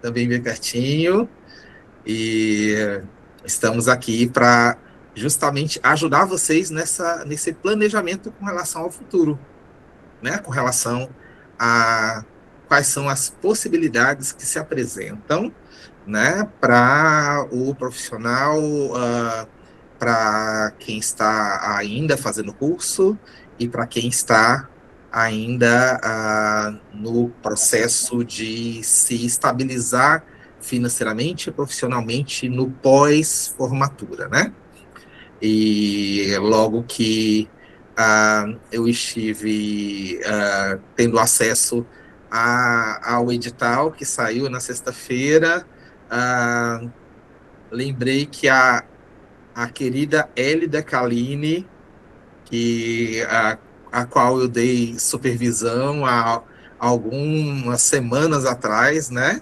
também bem pertinho, e estamos aqui para justamente ajudar vocês nesse planejamento com relação ao futuro, né? Com relação a quais são as possibilidades que se apresentam, né, para o profissional, para quem está ainda fazendo curso e para quem está ainda no processo de se estabilizar financeiramente e profissionalmente no pós-formatura, né? E logo que eu estive tendo acesso ao edital que saiu na sexta-feira, ah, lembrei que a querida Elida Kaline, que a qual eu dei supervisão há algumas semanas atrás, né?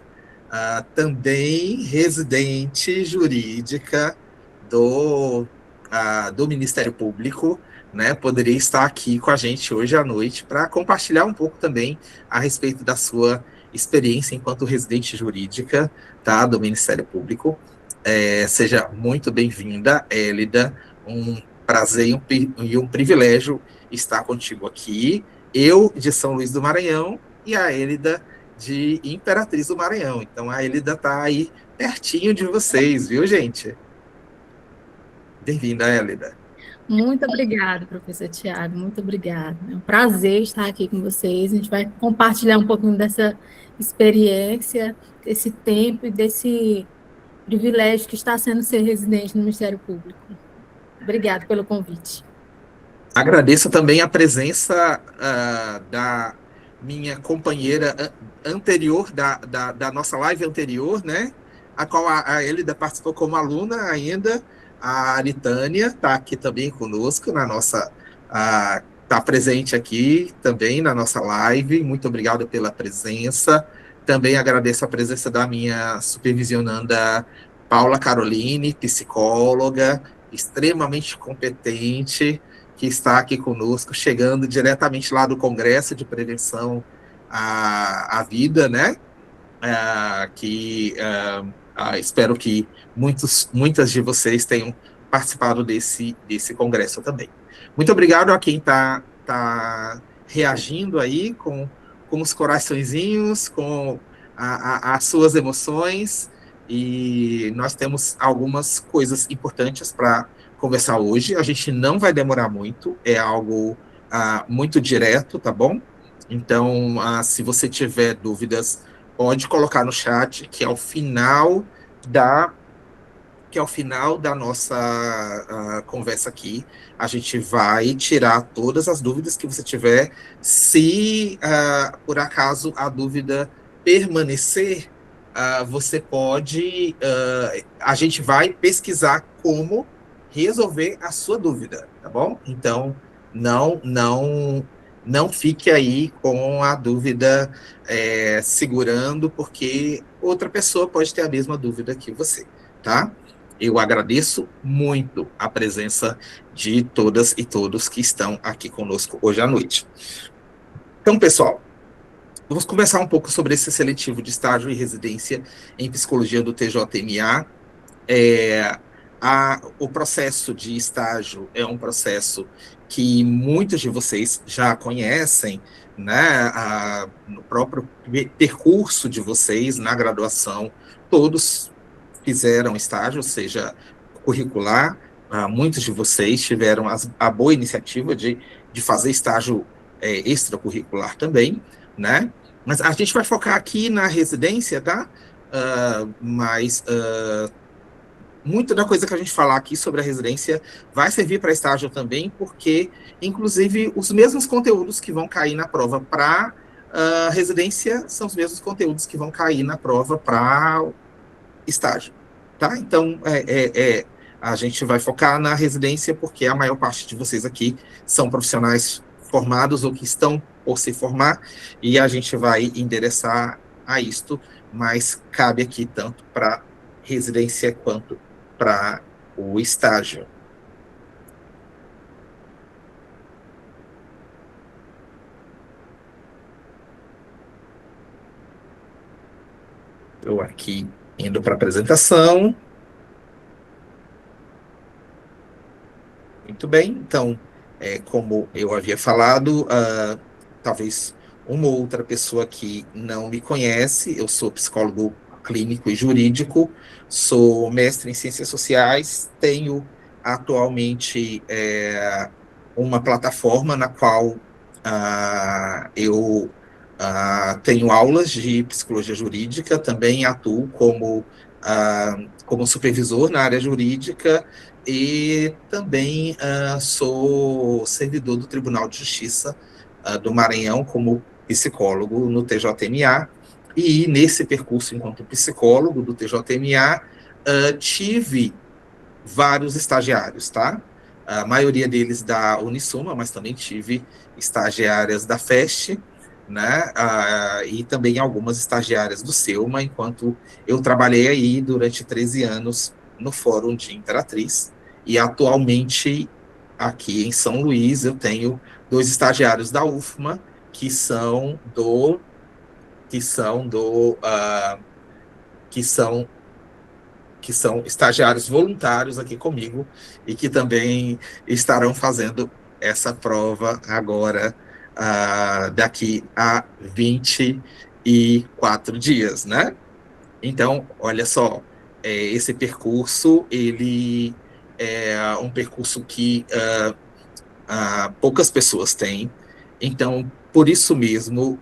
Também residente jurídica do Ministério Público, né? Poderia estar aqui com a gente hoje à noite para compartilhar um pouco também a respeito da sua experiência enquanto residente jurídica, tá? Do Ministério Público. Seja muito bem-vinda, Élida. Um prazer e um privilégio estar contigo aqui. Eu, de São Luís do Maranhão, e a Élida, de Imperatriz do Maranhão. Então, a Élida está aí pertinho de vocês, viu, gente? Bem-vinda, Élida. Muito obrigada, professor Tiago, muito obrigada. É um prazer estar aqui com vocês. A gente vai compartilhar um pouquinho dessa experiência, desse tempo e desse privilégio que está sendo ser residente no Ministério Público. Obrigada pelo convite. Agradeço também a presença da minha companheira anterior, da nossa live anterior, né? A qual a Elida participou como aluna ainda. A Aritânia está aqui também conosco na nossa. Está presente aqui também na nossa live. Muito obrigado pela presença. Também agradeço a presença da minha supervisionanda Paula Caroline, psicóloga, extremamente competente, que está aqui conosco, chegando diretamente lá do Congresso de Prevenção à Vida, né? Espero que muitas de vocês tenham participado desse congresso também. Muito obrigado a quem está reagindo aí com os coraçõezinhos, com as suas emoções, e nós temos algumas coisas importantes para conversar hoje. A gente não vai demorar muito, é algo muito direto, tá bom? Então, se você tiver dúvidas, pode colocar no chat que ao final da nossa conversa aqui, a gente vai tirar todas as dúvidas que você tiver. Se por acaso a dúvida permanecer, você pode. A gente vai pesquisar como resolver a sua dúvida, tá bom? Então, não fique aí com a dúvida segurando, porque outra pessoa pode ter a mesma dúvida que você, tá? Eu agradeço muito a presença de todas e todos que estão aqui conosco hoje à noite. Então, pessoal, vamos conversar um pouco sobre esse seletivo de estágio e residência em psicologia do TJMA. É, o processo de estágio é um processo que muitos de vocês já conhecem, né? No próprio percurso de vocês na graduação, todos fizeram estágio, seja curricular. Muitos de vocês tiveram a boa iniciativa de fazer estágio extracurricular também, né? Mas a gente vai focar aqui na residência, tá? Mas muita da coisa que a gente falar aqui sobre a residência vai servir para estágio também, porque, inclusive, os mesmos conteúdos que vão cair na prova para residência são os mesmos conteúdos que vão cair na prova para estágio, tá? Então, a gente vai focar na residência porque a maior parte de vocês aqui são profissionais formados ou que estão por se formar, e a gente vai endereçar a isto, mas cabe aqui tanto para residência quanto para o estágio. Eu aqui indo para a apresentação. Muito bem, então, como eu havia falado, talvez uma ou outra pessoa que não me conhece, eu sou psicólogo clínico e jurídico, sou mestre em ciências sociais, tenho atualmente uma plataforma na qual eu tenho aulas de psicologia jurídica, também atuo como supervisor na área jurídica e também sou servidor do Tribunal de Justiça do Maranhão como psicólogo no TJMA. E nesse percurso enquanto psicólogo do TJMA, tive vários estagiários, tá? A maioria deles da Unisuma, mas também tive estagiárias da FEST, né? E também algumas estagiárias do Selma, enquanto eu trabalhei aí durante 13 anos no Fórum de Imperatriz. E atualmente, aqui em São Luís, eu tenho 2 estagiários da UFMA, que são do que são do que são que são estagiários voluntários aqui comigo e que também estarão fazendo essa prova agora, daqui a 24 dias, né? Então, olha só, esse percurso, ele é um percurso que poucas pessoas têm. Então, por isso mesmo,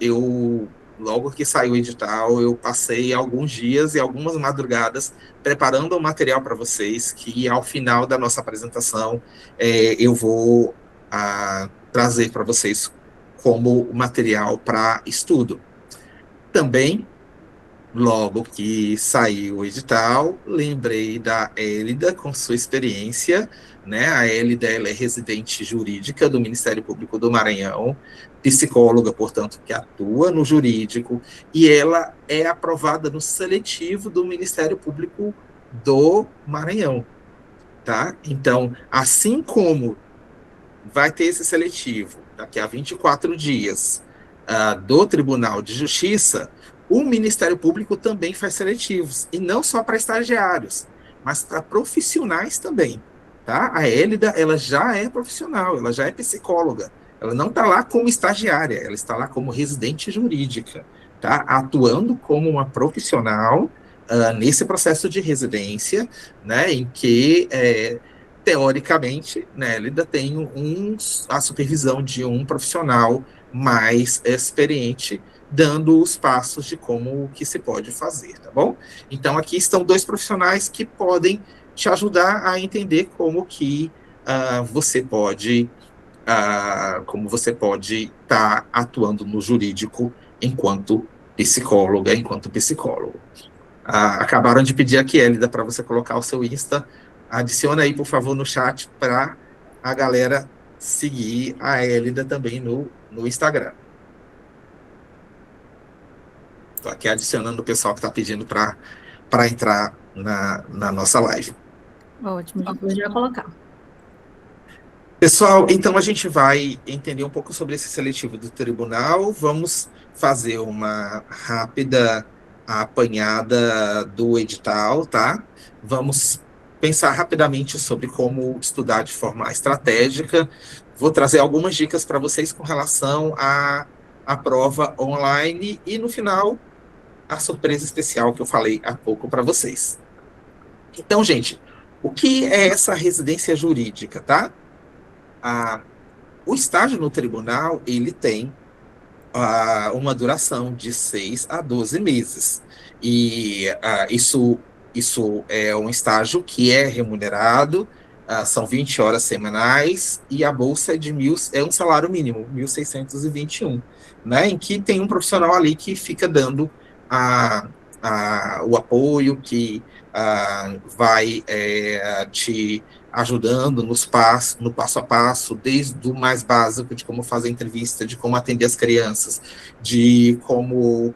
logo que saiu o edital, eu passei alguns dias e algumas madrugadas preparando o material para vocês, que ao final da nossa apresentação eu vou trazer para vocês como material para estudo. Também, logo que saiu o edital, lembrei da Hélida com sua experiência, né? A Hélida, ela é residente jurídica do Ministério Público do Maranhão, psicóloga, portanto, que atua no jurídico, e ela é aprovada no seletivo do Ministério Público do Maranhão, tá? Então, assim como vai ter esse seletivo daqui a 24 dias do Tribunal de Justiça, o Ministério Público também faz seletivos, e não só para estagiários, mas para profissionais também. Tá? A Hélida, ela já é profissional, ela já é psicóloga, ela não está lá como estagiária, ela está lá como residente jurídica, tá? Atuando como uma profissional nesse processo de residência, né, em que teoricamente, né, ele ainda tem a supervisão de um profissional mais experiente, dando os passos de como que se pode fazer, tá bom? Então, aqui estão 2 profissionais que podem te ajudar a entender como que você pode estar atuando no jurídico enquanto psicóloga, enquanto psicólogo. Acabaram de pedir aqui, Hélida, para você colocar o seu Insta. Adiciona aí, por favor, no chat para a galera seguir a Hélida também no Instagram. Estou aqui adicionando o pessoal que está pedindo para entrar na nossa live. Ótimo, depois já colocar. Pessoal, então a gente vai entender um pouco sobre esse seletivo do tribunal. Vamos fazer uma rápida apanhada do edital, tá? Vamos pensar rapidamente sobre como estudar de forma estratégica. Vou trazer algumas dicas para vocês com relação à prova online e, no final, a surpresa especial que eu falei há pouco para vocês. Então, gente, o que é essa residência jurídica, tá? O estágio no tribunal, ele tem uma duração de 6 a 12 meses. E isso é um estágio que é remunerado, são 20 horas semanais, e a bolsa é um salário mínimo, 1.621, né, em que tem um profissional ali que fica dando o apoio, que vai te ajudando no passo a passo, desde o mais básico, de como fazer entrevista, de como atender as crianças, de como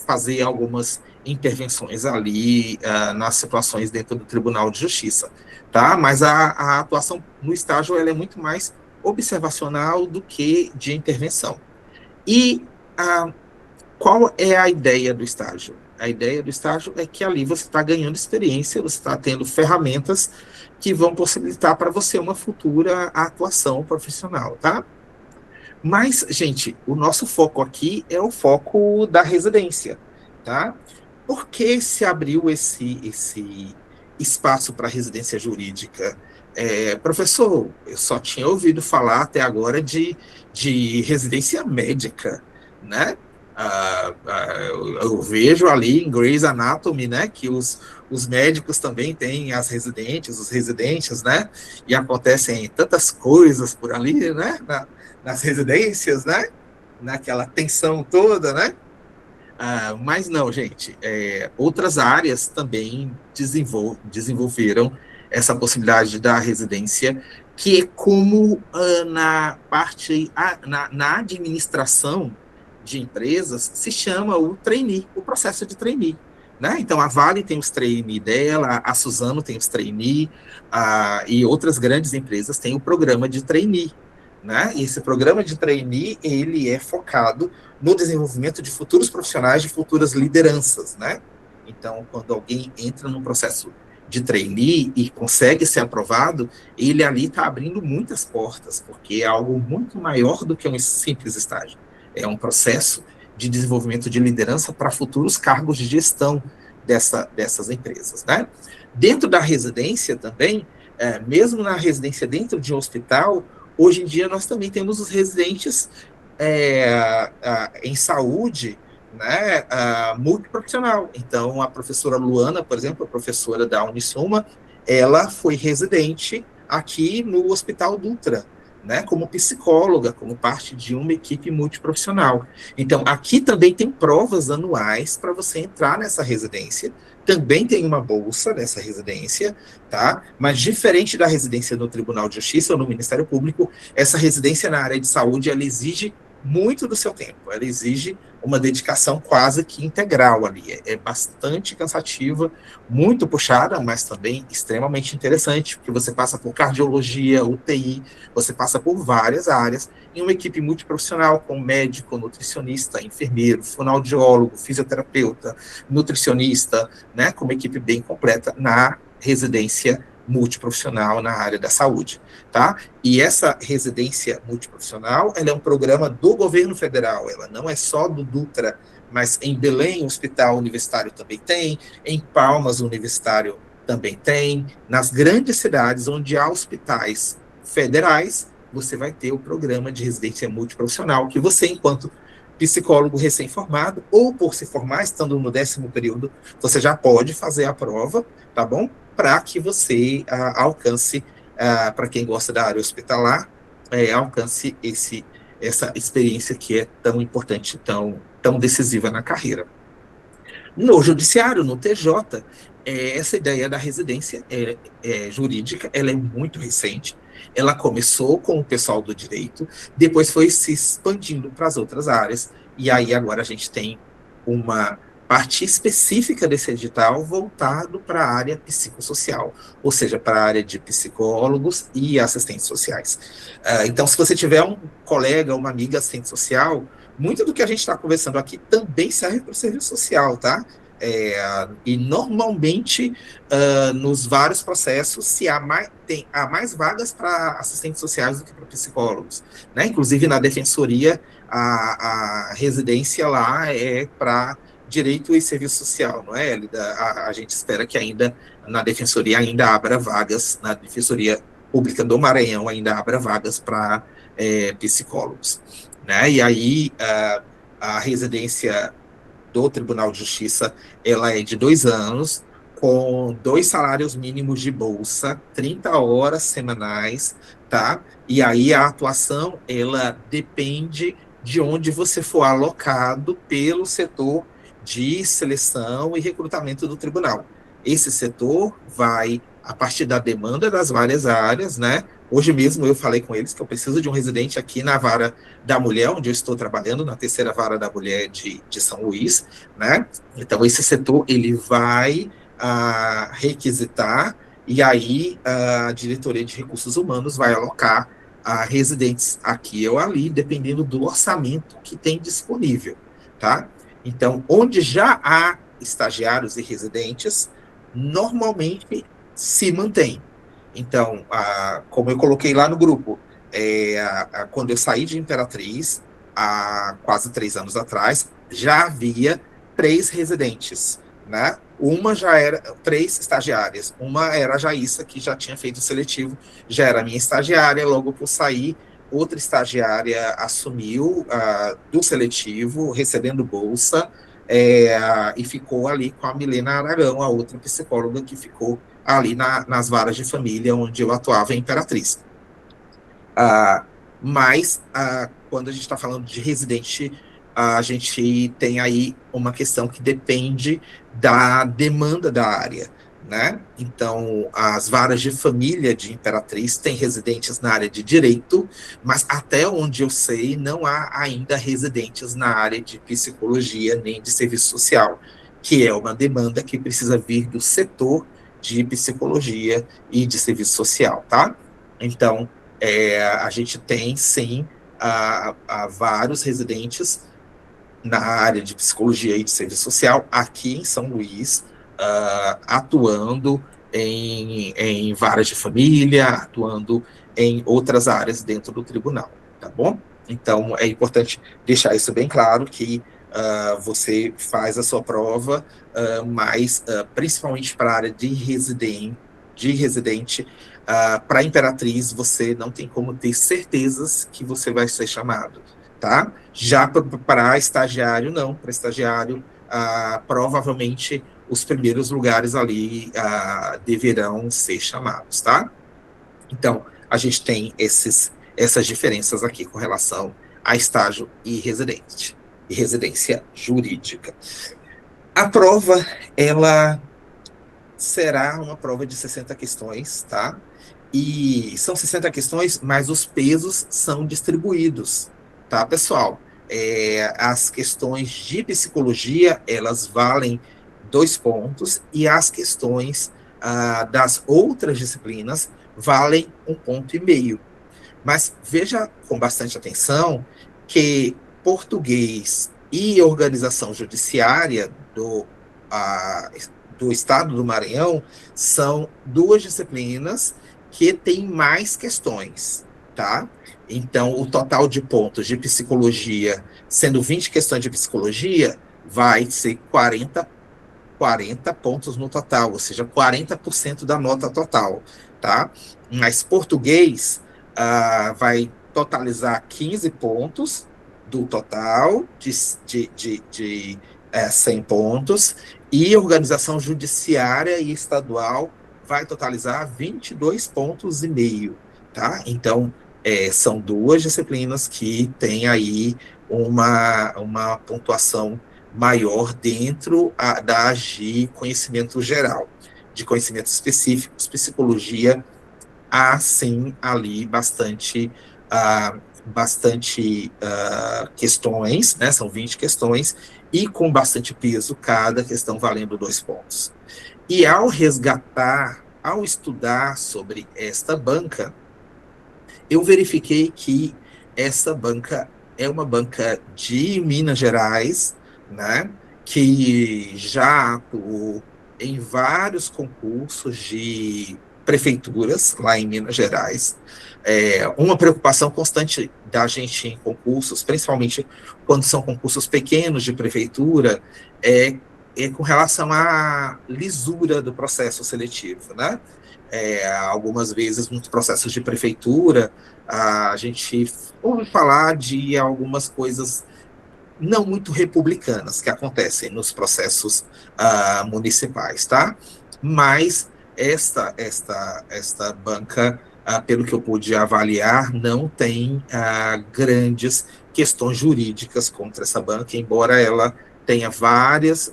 fazer algumas intervenções ali nas situações dentro do Tribunal de Justiça, tá? Mas a atuação no estágio ela é muito mais observacional do que de intervenção. E Qual é a ideia do estágio? A ideia do estágio é que ali você está ganhando experiência, você está tendo ferramentas que vão possibilitar para você uma futura atuação profissional, tá? Mas, gente, o nosso foco aqui é o foco da residência, tá? Por que se abriu esse espaço para residência jurídica? Professor, eu só tinha ouvido falar até agora de residência médica, né? Eu vejo ali em Grey's Anatomy, né, que os médicos também têm as residentes, os residentes, né? E acontecem tantas coisas por ali, né? Nas residências, né? Naquela tensão toda, né? Mas não, gente, outras áreas também desenvolveram essa possibilidade da residência, que é como na parte, na administração de empresas, se chama o trainee, o processo de trainee. Né? Então, a Vale tem os trainee dela, a Suzano tem os trainee, e outras grandes empresas têm o programa de trainee. Né? E esse programa de trainee, ele é focado no desenvolvimento de futuros profissionais, de futuras lideranças, né? Então, quando alguém entra num processo de trainee e consegue ser aprovado, ele ali está abrindo muitas portas, porque é algo muito maior do que um simples estágio. É um processo de desenvolvimento de liderança para futuros cargos de gestão dessas empresas, né? Dentro da residência também, mesmo na residência dentro de um hospital, hoje em dia nós também temos os residentes em saúde, né, multiprofissional. Então, a professora Luana, por exemplo, a professora da Unisuma, ela foi residente aqui no Hospital Dutra, né, como psicóloga, como parte de uma equipe multiprofissional. Então, aqui também tem provas anuais para você entrar nessa residência, também tem uma bolsa nessa residência, tá? Mas diferente da residência no Tribunal de Justiça ou no Ministério Público, essa residência na área de saúde, ela exige muito do seu tempo, ela exige uma dedicação quase que integral ali, é bastante cansativa, muito puxada, mas também extremamente interessante, porque você passa por cardiologia, UTI, você passa por várias áreas, em uma equipe multiprofissional, com médico, nutricionista, enfermeiro, fonoaudiólogo, fisioterapeuta, nutricionista, né, com uma equipe bem completa na residência multiprofissional na área da saúde, tá? E essa residência multiprofissional, ela é um programa do governo federal, ela não é só do Dutra, mas em Belém, o Hospital Universitário também tem, em Palmas, o Universitário também tem, nas grandes cidades onde há hospitais federais, você vai ter o programa de residência multiprofissional, que você, enquanto psicólogo recém-formado, ou por se formar, estando no 10º período, você já pode fazer a prova, tá bom? Para que você alcance, para quem gosta da área hospitalar, alcance essa experiência que é tão importante, tão decisiva na carreira. No judiciário, no TJ, essa ideia da residência jurídica, ela é muito recente, ela começou com o pessoal do direito, depois foi se expandindo para as outras áreas, e aí agora a gente tem uma parte específica desse edital voltado para a área psicossocial, ou seja, para a área de psicólogos e assistentes sociais. Então, se você tiver um colega, uma amiga assistente social, muito do que a gente está conversando aqui também serve para o serviço social, tá? E normalmente, nos vários processos, há mais vagas para assistentes sociais do que para psicólogos, né? Inclusive, na defensoria, a residência lá é para direito e serviço social, não é, Elida? A gente espera que ainda, na defensoria, ainda abra vagas, na defensoria pública do Maranhão, ainda abra vagas para psicólogos, né? E aí, a residência do Tribunal de Justiça, ela é de 2 anos, com 2 salários mínimos de bolsa, 30 horas semanais, tá? E aí a atuação, ela depende de onde você for alocado pelo setor de seleção e recrutamento do tribunal. Esse setor vai, a partir da demanda das várias áreas, né? Hoje mesmo eu falei com eles que eu preciso de um residente aqui na vara da mulher, onde eu estou trabalhando, na 3ª vara da mulher de São Luís, né? Então, esse setor, ele vai requisitar, e aí a diretoria de recursos humanos vai alocar residentes aqui ou ali, dependendo do orçamento que tem disponível, tá? Então, onde já há estagiários e residentes, normalmente se mantém. Então, como eu coloquei lá no grupo, quando eu saí de Imperatriz, há quase 3 anos atrás, já havia 3 residentes, né? Uma já era, 3 estagiárias. Uma era a Jaissa, que já tinha feito o seletivo, já era minha estagiária. Logo que eu saí, outra estagiária assumiu do seletivo, recebendo bolsa, e ficou ali com a Milena Aragão, a outra psicóloga que ficou ali nas varas de família onde eu atuava em Imperatriz. Mas, quando a gente está falando de residente, a gente tem aí uma questão que depende da demanda da área, né? Então, as varas de família de Imperatriz têm residentes na área de direito, mas até onde eu sei, não há ainda residentes na área de psicologia nem de serviço social, que é uma demanda que precisa vir do setor de psicologia e de serviço social, tá? Então, a gente tem, sim, vários residentes na área de psicologia e de serviço social aqui em São Luís, atuando em varas de família, atuando em outras áreas dentro do tribunal, tá bom? Então, é importante deixar isso bem claro, que você faz a sua prova, mas principalmente para a área de residente, para Imperatriz, você não tem como ter certezas que você vai ser chamado, tá? Já para estagiário, não. Para estagiário, provavelmente os primeiros lugares ali deverão ser chamados, tá? Então, a gente tem essas diferenças aqui com relação a estágio e residência jurídica. A prova, ela será uma prova de 60 questões, tá? E são 60 questões, mas os pesos são distribuídos, tá, pessoal? As questões de psicologia, elas valem 2 pontos, e as questões das outras disciplinas valem 1,5 ponto. Mas veja com bastante atenção que português e organização judiciária do Estado do Maranhão são 2 disciplinas que têm mais questões, tá? Então, o total de pontos de psicologia, sendo 20 questões de psicologia, vai ser 40 pontos no total, ou seja, 40% da nota total, tá? Mas português vai totalizar 15 pontos do total de 100 pontos, e organização judiciária e estadual vai totalizar 22,5 pontos, tá? Então, são 2 disciplinas que têm aí uma pontuação maior dentro das de conhecimento geral. De conhecimentos específicos, psicologia, há sim ali bastante questões, né? São 20 questões, e com bastante peso, cada questão valendo 2 pontos. E ao estudar sobre esta banca, eu verifiquei que essa banca é uma banca de Minas Gerais, né, que já atuou em vários concursos de prefeituras lá em Minas Gerais. Uma preocupação constante da gente em concursos, principalmente quando são concursos pequenos de prefeitura, é com relação à lisura do processo seletivo, né? Algumas vezes, nos processos de prefeitura, a gente ouve falar de algumas coisas não muito republicanas que acontecem nos processos municipais, tá? Mas esta banca, pelo que eu pude avaliar, não tem grandes questões jurídicas contra essa banca, embora ela tenha vários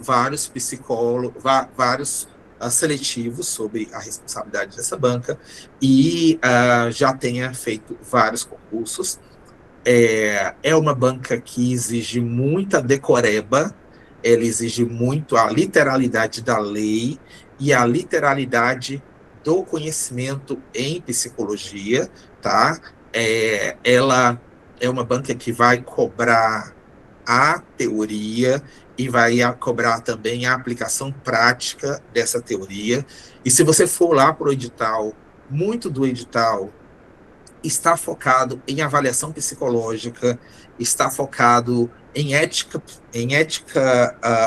psicólogos, vários seletivos sobre a responsabilidade dessa banca, e já tenha feito vários concursos. É uma banca que exige muita decoreba, ela exige muito a literalidade da lei e a literalidade do conhecimento em psicologia, tá? Ela é uma banca que vai cobrar a teoria e vai cobrar também a aplicação prática dessa teoria. E se você for lá para o edital, muito do edital está focado em avaliação psicológica, está focado em ética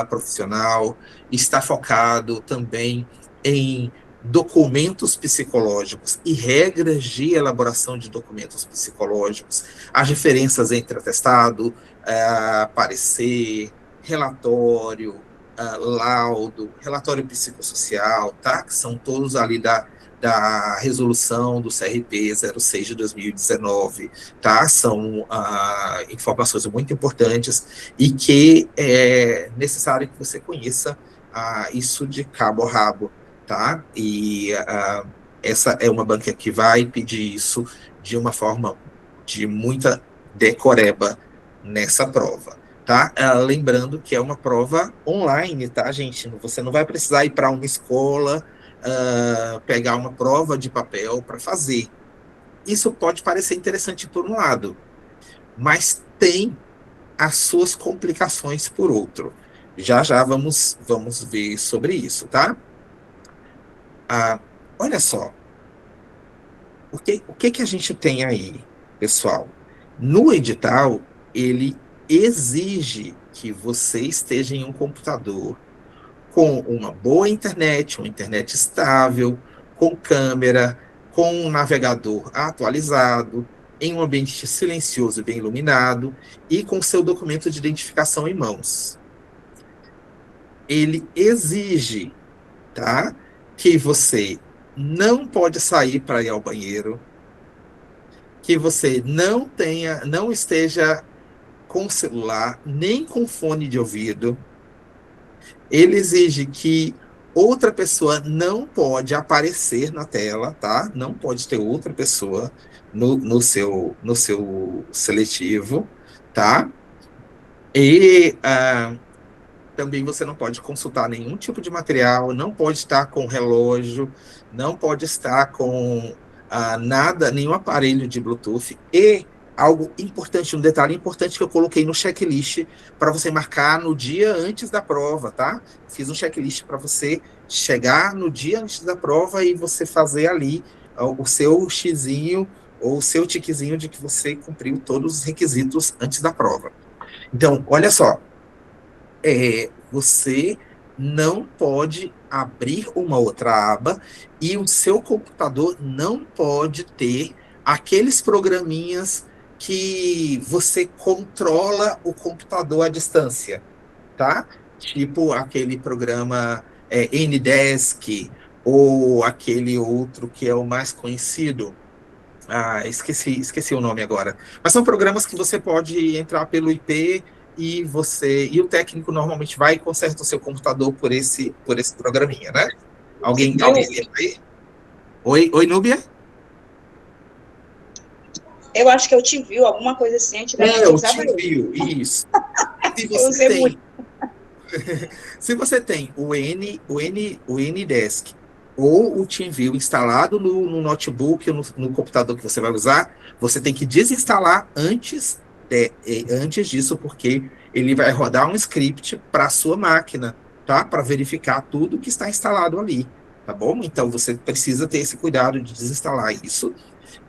profissional, está focado também em documentos psicológicos e regras de elaboração de documentos psicológicos, as diferenças entre atestado, parecer, relatório, laudo, relatório psicossocial, tá? Que são todos ali da resolução do CRP 06 de 2019, tá? São informações muito importantes e que é necessário que você conheça isso de cabo a rabo, tá? E essa é uma banca que vai pedir isso de uma forma de muita decoreba nessa prova, tá? Lembrando que é uma prova online, tá, gente? Você não vai precisar ir para uma escola pegar uma prova de papel para fazer. Isso pode parecer interessante por um lado, mas tem as suas complicações por outro. Já já vamos ver sobre isso, tá? Olha só, o que a gente tem aí, pessoal? No edital, ele exige que você esteja em um computador com uma boa internet, uma internet estável, com câmera, com um navegador atualizado, em um ambiente silencioso e bem iluminado, e com seu documento de identificação em mãos. Ele exige, tá, que você não pode sair para ir ao banheiro, que você não esteja com celular, nem com fone de ouvido. Ele exige que outra pessoa não pode aparecer na tela, tá? Não pode ter outra pessoa no seu seletivo, tá? E também você não pode consultar nenhum tipo de material, não pode estar com relógio, não pode estar com nada, nenhum aparelho de Bluetooth. E algo importante, um detalhe importante que eu coloquei no checklist para você marcar no dia antes da prova, tá? Fiz um checklist para você chegar no dia antes da prova e você fazer ali o seu xizinho ou o seu tiquezinho de que você cumpriu todos os requisitos antes da prova. Então, olha só, você não pode abrir uma outra aba e o seu computador não pode ter aqueles programinhas que você controla o computador à distância, tá? Tipo aquele programa Ndesk ou aquele outro que é o mais conhecido. Esqueci o nome agora. Mas são programas que você pode entrar pelo IP e o técnico normalmente vai e conserta o seu computador por esse programinha, né? Alguém aí? Oi, Núbia? Eu acho que eu te viu, alguma coisa assim. Eu te viu, isso. Se você tem o Ndesk ou o TeamViewer instalado no notebook ou no computador que você vai usar, você tem que desinstalar antes disso, porque ele vai rodar um script para a sua máquina, tá? Para verificar tudo que está instalado ali, tá bom? Então, você precisa ter esse cuidado de desinstalar isso.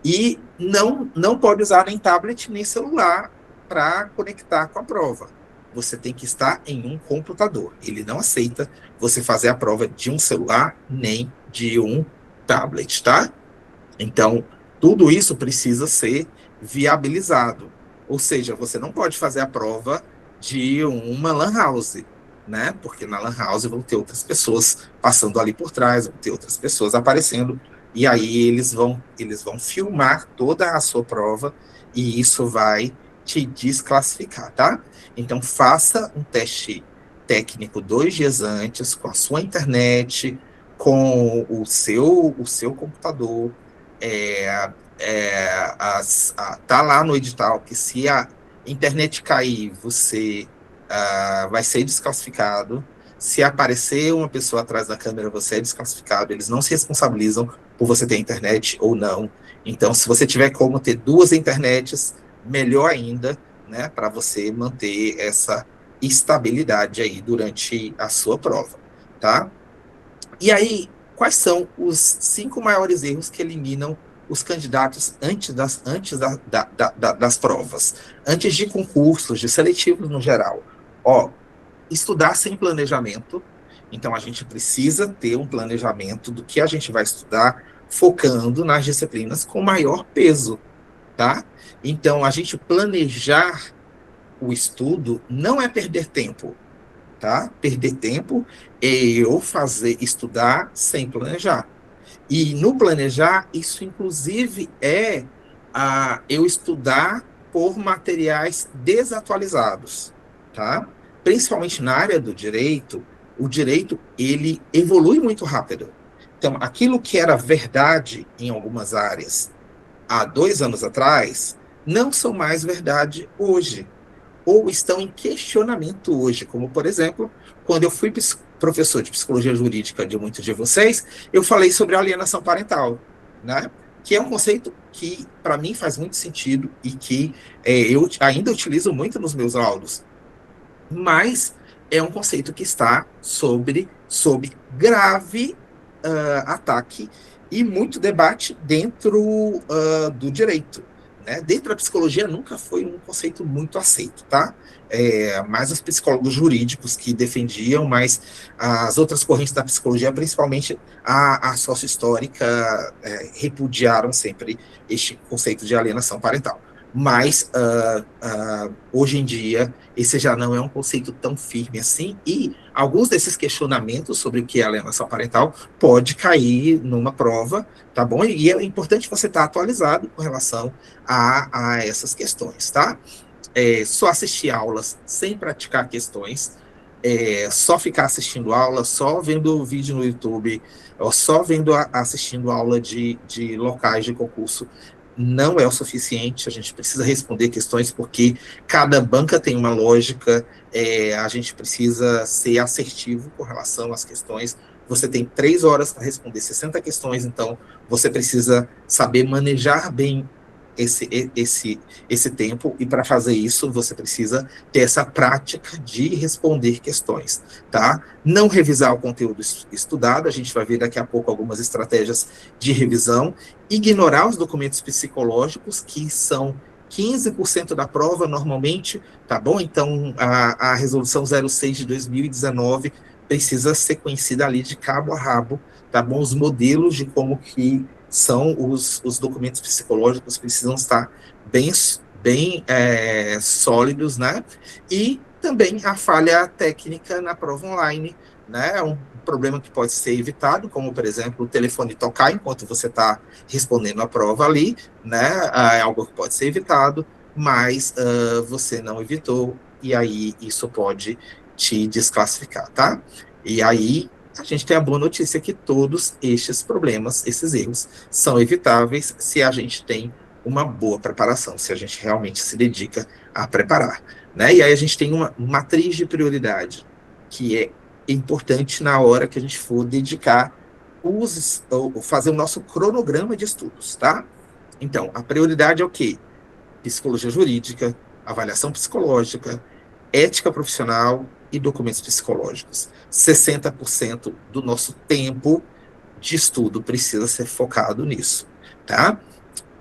E não pode usar nem tablet, nem celular para conectar com a prova. Você tem que estar em um computador. Ele não aceita você fazer a prova de um celular, nem de um tablet, tá? Então, tudo isso precisa ser viabilizado. Ou seja, você não pode fazer a prova de uma lan house, né? Porque na lan house vão ter outras pessoas passando ali por trás, vão ter outras pessoas aparecendo, e aí eles vão filmar toda a sua prova, e isso vai te desclassificar, tá? Então, faça um teste técnico 2 dias antes, com a sua internet, com o seu computador. Tá lá no edital que se a internet cair, você vai ser desclassificado. Se aparecer uma pessoa atrás da câmera, você é desclassificado. Eles não se responsabilizam por você ter internet ou não. Então, se você tiver como ter 2 internets, melhor ainda, né, para você manter essa estabilidade aí durante a sua prova, tá? E aí, quais são os 5 maiores erros que eliminam os candidatos das provas, antes de concursos, de seletivos no geral? Ó, estudar sem planejamento. Então, a gente precisa ter um planejamento do que a gente vai estudar, focando nas disciplinas com maior peso, tá? Então, a gente planejar o estudo não é perder tempo, tá? Perder tempo é eu estudar sem planejar. E no planejar, isso inclusive é eu estudar por materiais desatualizados, tá? Principalmente na área do direito, o direito, ele evolui muito rápido. Então, aquilo que era verdade em algumas áreas há 2 anos atrás, não são mais verdade hoje, ou estão em questionamento hoje, como, por exemplo, quando eu fui professor de psicologia jurídica de muitos de vocês, eu falei sobre alienação parental, né? Que é um conceito que, para mim, faz muito sentido e que eu ainda utilizo muito nos meus laudos, mas é um conceito que está sob grave ataque e muito debate dentro do direito, né? Dentro da psicologia nunca foi um conceito muito aceito, tá? Mais os psicólogos jurídicos que defendiam, mas as outras correntes da psicologia, principalmente a sócio-histórica, repudiaram sempre este conceito de alienação parental. Mas, hoje em dia, esse já não é um conceito tão firme assim, e alguns desses questionamentos sobre o que é alienação parental pode cair numa prova, tá bom? E é importante você estar atualizado com relação a essas questões, tá? Só assistir aulas sem praticar questões, só ficar assistindo aula, só vendo vídeo no YouTube, ou só assistindo aula de locais de concurso, não é o suficiente. A gente precisa responder questões, porque cada banca tem uma lógica, a gente precisa ser assertivo com relação às questões. Você tem 3 horas para responder 60 questões, então você precisa saber manejar bem esse tempo, e para fazer isso, você precisa ter essa prática de responder questões, tá? Não revisar o conteúdo estudado, a gente vai ver daqui a pouco algumas estratégias de revisão, ignorar os documentos psicológicos, que são 15% da prova normalmente, tá bom? Então, a resolução 06 de 2019 precisa ser conhecida ali de cabo a rabo, tá bom? Os modelos de como que são os documentos psicológicos precisam estar bem sólidos, né? E também a falha técnica na prova online, né? É um problema que pode ser evitado, como, por exemplo, o telefone tocar enquanto você está respondendo a prova ali, né? É algo que pode ser evitado, mas você não evitou, e aí isso pode te desclassificar, tá? E aí a gente tem a boa notícia que todos estes problemas, esses erros, são evitáveis se a gente tem uma boa preparação, se a gente realmente se dedica a preparar, né? E aí a gente tem uma matriz de prioridade, que é importante na hora que a gente for dedicar, fazer o nosso cronograma de estudos, tá? Então, a prioridade é o quê? Psicologia jurídica, avaliação psicológica, ética profissional e documentos psicológicos. 60% do nosso tempo de estudo precisa ser focado nisso, tá?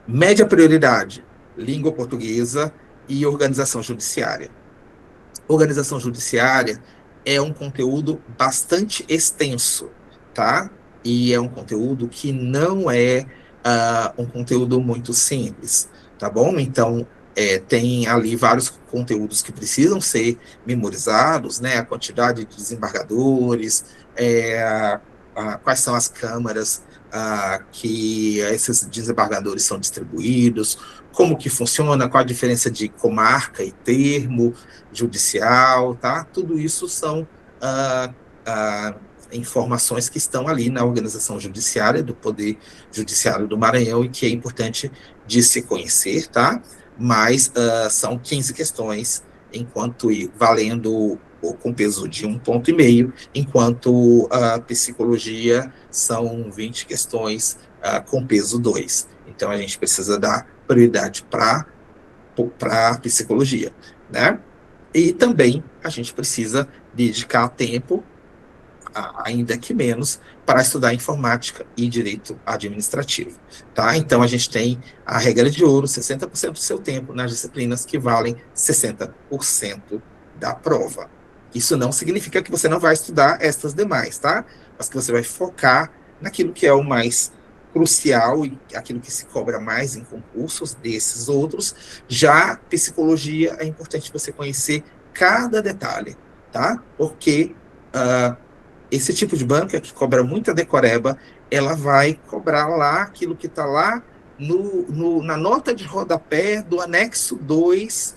Média prioridade, língua portuguesa e organização judiciária. Organização judiciária é um conteúdo bastante extenso, tá? E é um conteúdo que não é um conteúdo muito simples, tá bom? Então, tem ali vários conteúdos que precisam ser memorizados, né? A quantidade de desembargadores, quais são as câmaras que esses desembargadores são distribuídos, como que funciona, qual a diferença de comarca e termo judicial, tá? Tudo isso são informações que estão ali na organização judiciária, do Poder Judiciário do Maranhão, e que é importante de se conhecer, tá? Mas são 15 questões, enquanto valendo com peso de 1,5 ponto, enquanto a psicologia são 20 questões com peso 2. Então, a gente precisa dar prioridade para para a psicologia, né? E também a gente precisa dedicar tempo, ainda que menos, para estudar informática e direito administrativo, tá? Então, a gente tem a regra de ouro, 60% do seu tempo nas disciplinas que valem 60% da prova. Isso não significa que você não vai estudar estas demais, tá? Mas que você vai focar naquilo que é o mais crucial e aquilo que se cobra mais em concursos desses outros. Já psicologia, é importante você conhecer cada detalhe, tá? Porque esse tipo de banca que cobra muita decoreba, ela vai cobrar lá aquilo que está lá na nota de rodapé do anexo 2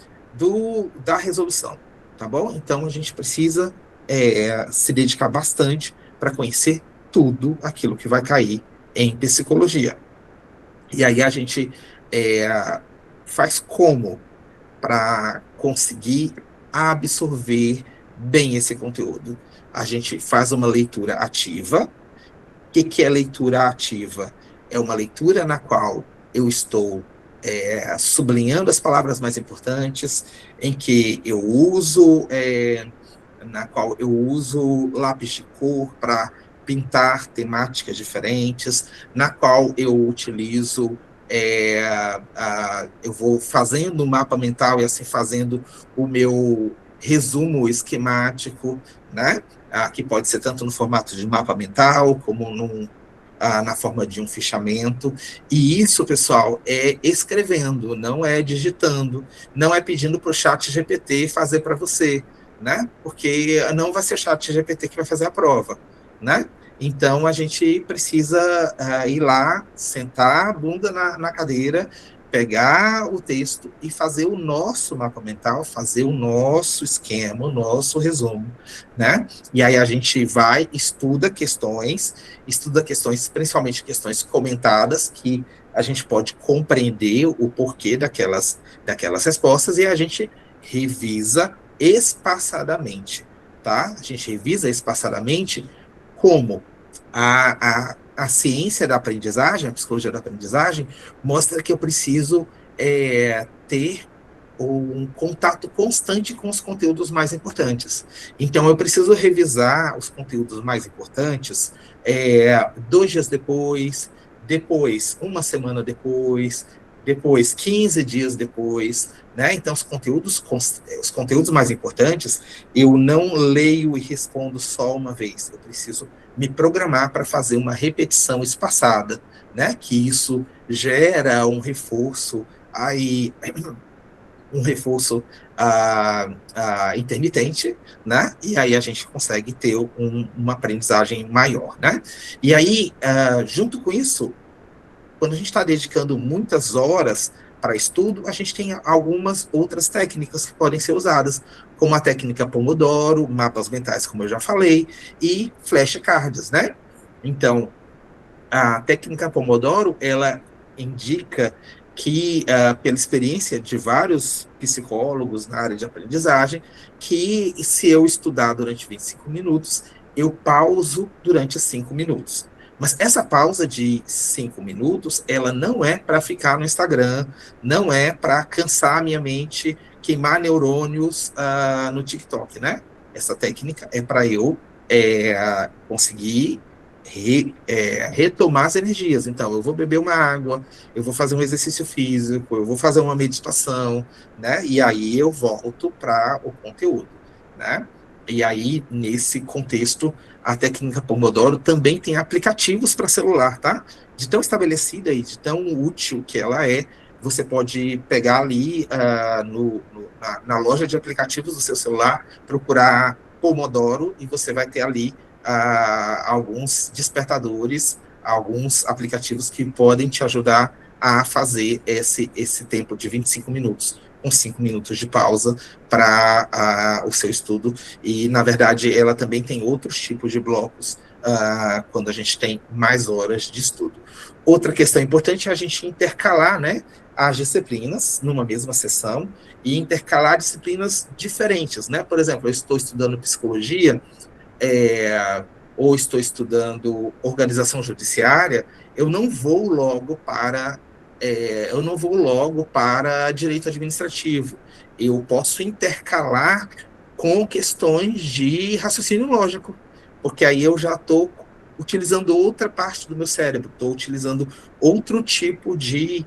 da resolução, tá bom? Então, a gente precisa se dedicar bastante para conhecer tudo aquilo que vai cair em psicologia. E aí a gente faz como para conseguir absorver bem esse conteúdo? A gente faz uma leitura ativa. O que é leitura ativa? É uma leitura na qual eu estou sublinhando as palavras mais importantes, em que eu uso, na qual eu uso lápis de cor para pintar temáticas diferentes, na qual eu utilizo eu vou fazendo um mapa mental e assim fazendo o meu resumo esquemático, né? Que pode ser tanto no formato de mapa mental, como na forma de um fichamento. E isso, pessoal, é escrevendo, não é digitando, não é pedindo para o chat GPT fazer para você, né? Porque não vai ser o chat GPT que vai fazer a prova, né? Então, a gente precisa ir lá, sentar a bunda na cadeira, pegar o texto e fazer o nosso mapa mental, fazer o nosso esquema, o nosso resumo, né? E aí a gente vai, estuda questões, principalmente questões comentadas, que a gente pode compreender o porquê daquelas respostas, e a gente revisa espaçadamente, tá? A gente revisa espaçadamente como a ciência da aprendizagem, a psicologia da aprendizagem, mostra que eu preciso ter um contato constante com os conteúdos mais importantes. Então, eu preciso revisar os conteúdos mais importantes 2 dias depois, uma semana depois, 15 dias depois, né? Então, os conteúdos mais importantes, eu não leio e respondo só uma vez. Eu preciso me programar para fazer uma repetição espaçada, né? Que isso gera um reforço intermitente, né? E aí a gente consegue ter uma aprendizagem maior, né? E aí, junto com isso, quando a gente está dedicando muitas horas para estudo, a gente tem algumas outras técnicas que podem ser usadas, como a técnica Pomodoro, mapas mentais, como eu já falei, e flashcards, né? Então, a técnica Pomodoro, ela indica que, pela experiência de vários psicólogos na área de aprendizagem, que se eu estudar durante 25 minutos, eu pauso durante 5 minutos. Mas essa pausa de 5 minutos, ela não é para ficar no Instagram, não é para cansar a minha mente, queimar neurônios no TikTok, né? Essa técnica é para eu conseguir retomar as energias. Então, eu vou beber uma água, eu vou fazer um exercício físico, eu vou fazer uma meditação, né? E aí eu volto para o conteúdo, né? E aí, nesse contexto, a técnica Pomodoro também tem aplicativos para celular, tá? De tão estabelecida e de tão útil que ela é, você pode pegar ali na loja de aplicativos do seu celular, procurar Pomodoro, e você vai ter ali alguns despertadores, alguns aplicativos que podem te ajudar a fazer esse tempo de 25 minutos, com 5 minutos de pausa para o seu estudo. E, na verdade, ela também tem outros tipos de blocos quando a gente tem mais horas de estudo. Outra questão importante é a gente intercalar, né, as disciplinas numa mesma sessão e intercalar disciplinas diferentes, né? Por exemplo, eu estou estudando psicologia, ou estou estudando organização judiciária, eu não vou logo para eu não vou logo para direito administrativo. Eu posso intercalar com questões de raciocínio lógico, porque aí eu já estou utilizando outra parte do meu cérebro, estou utilizando outro tipo de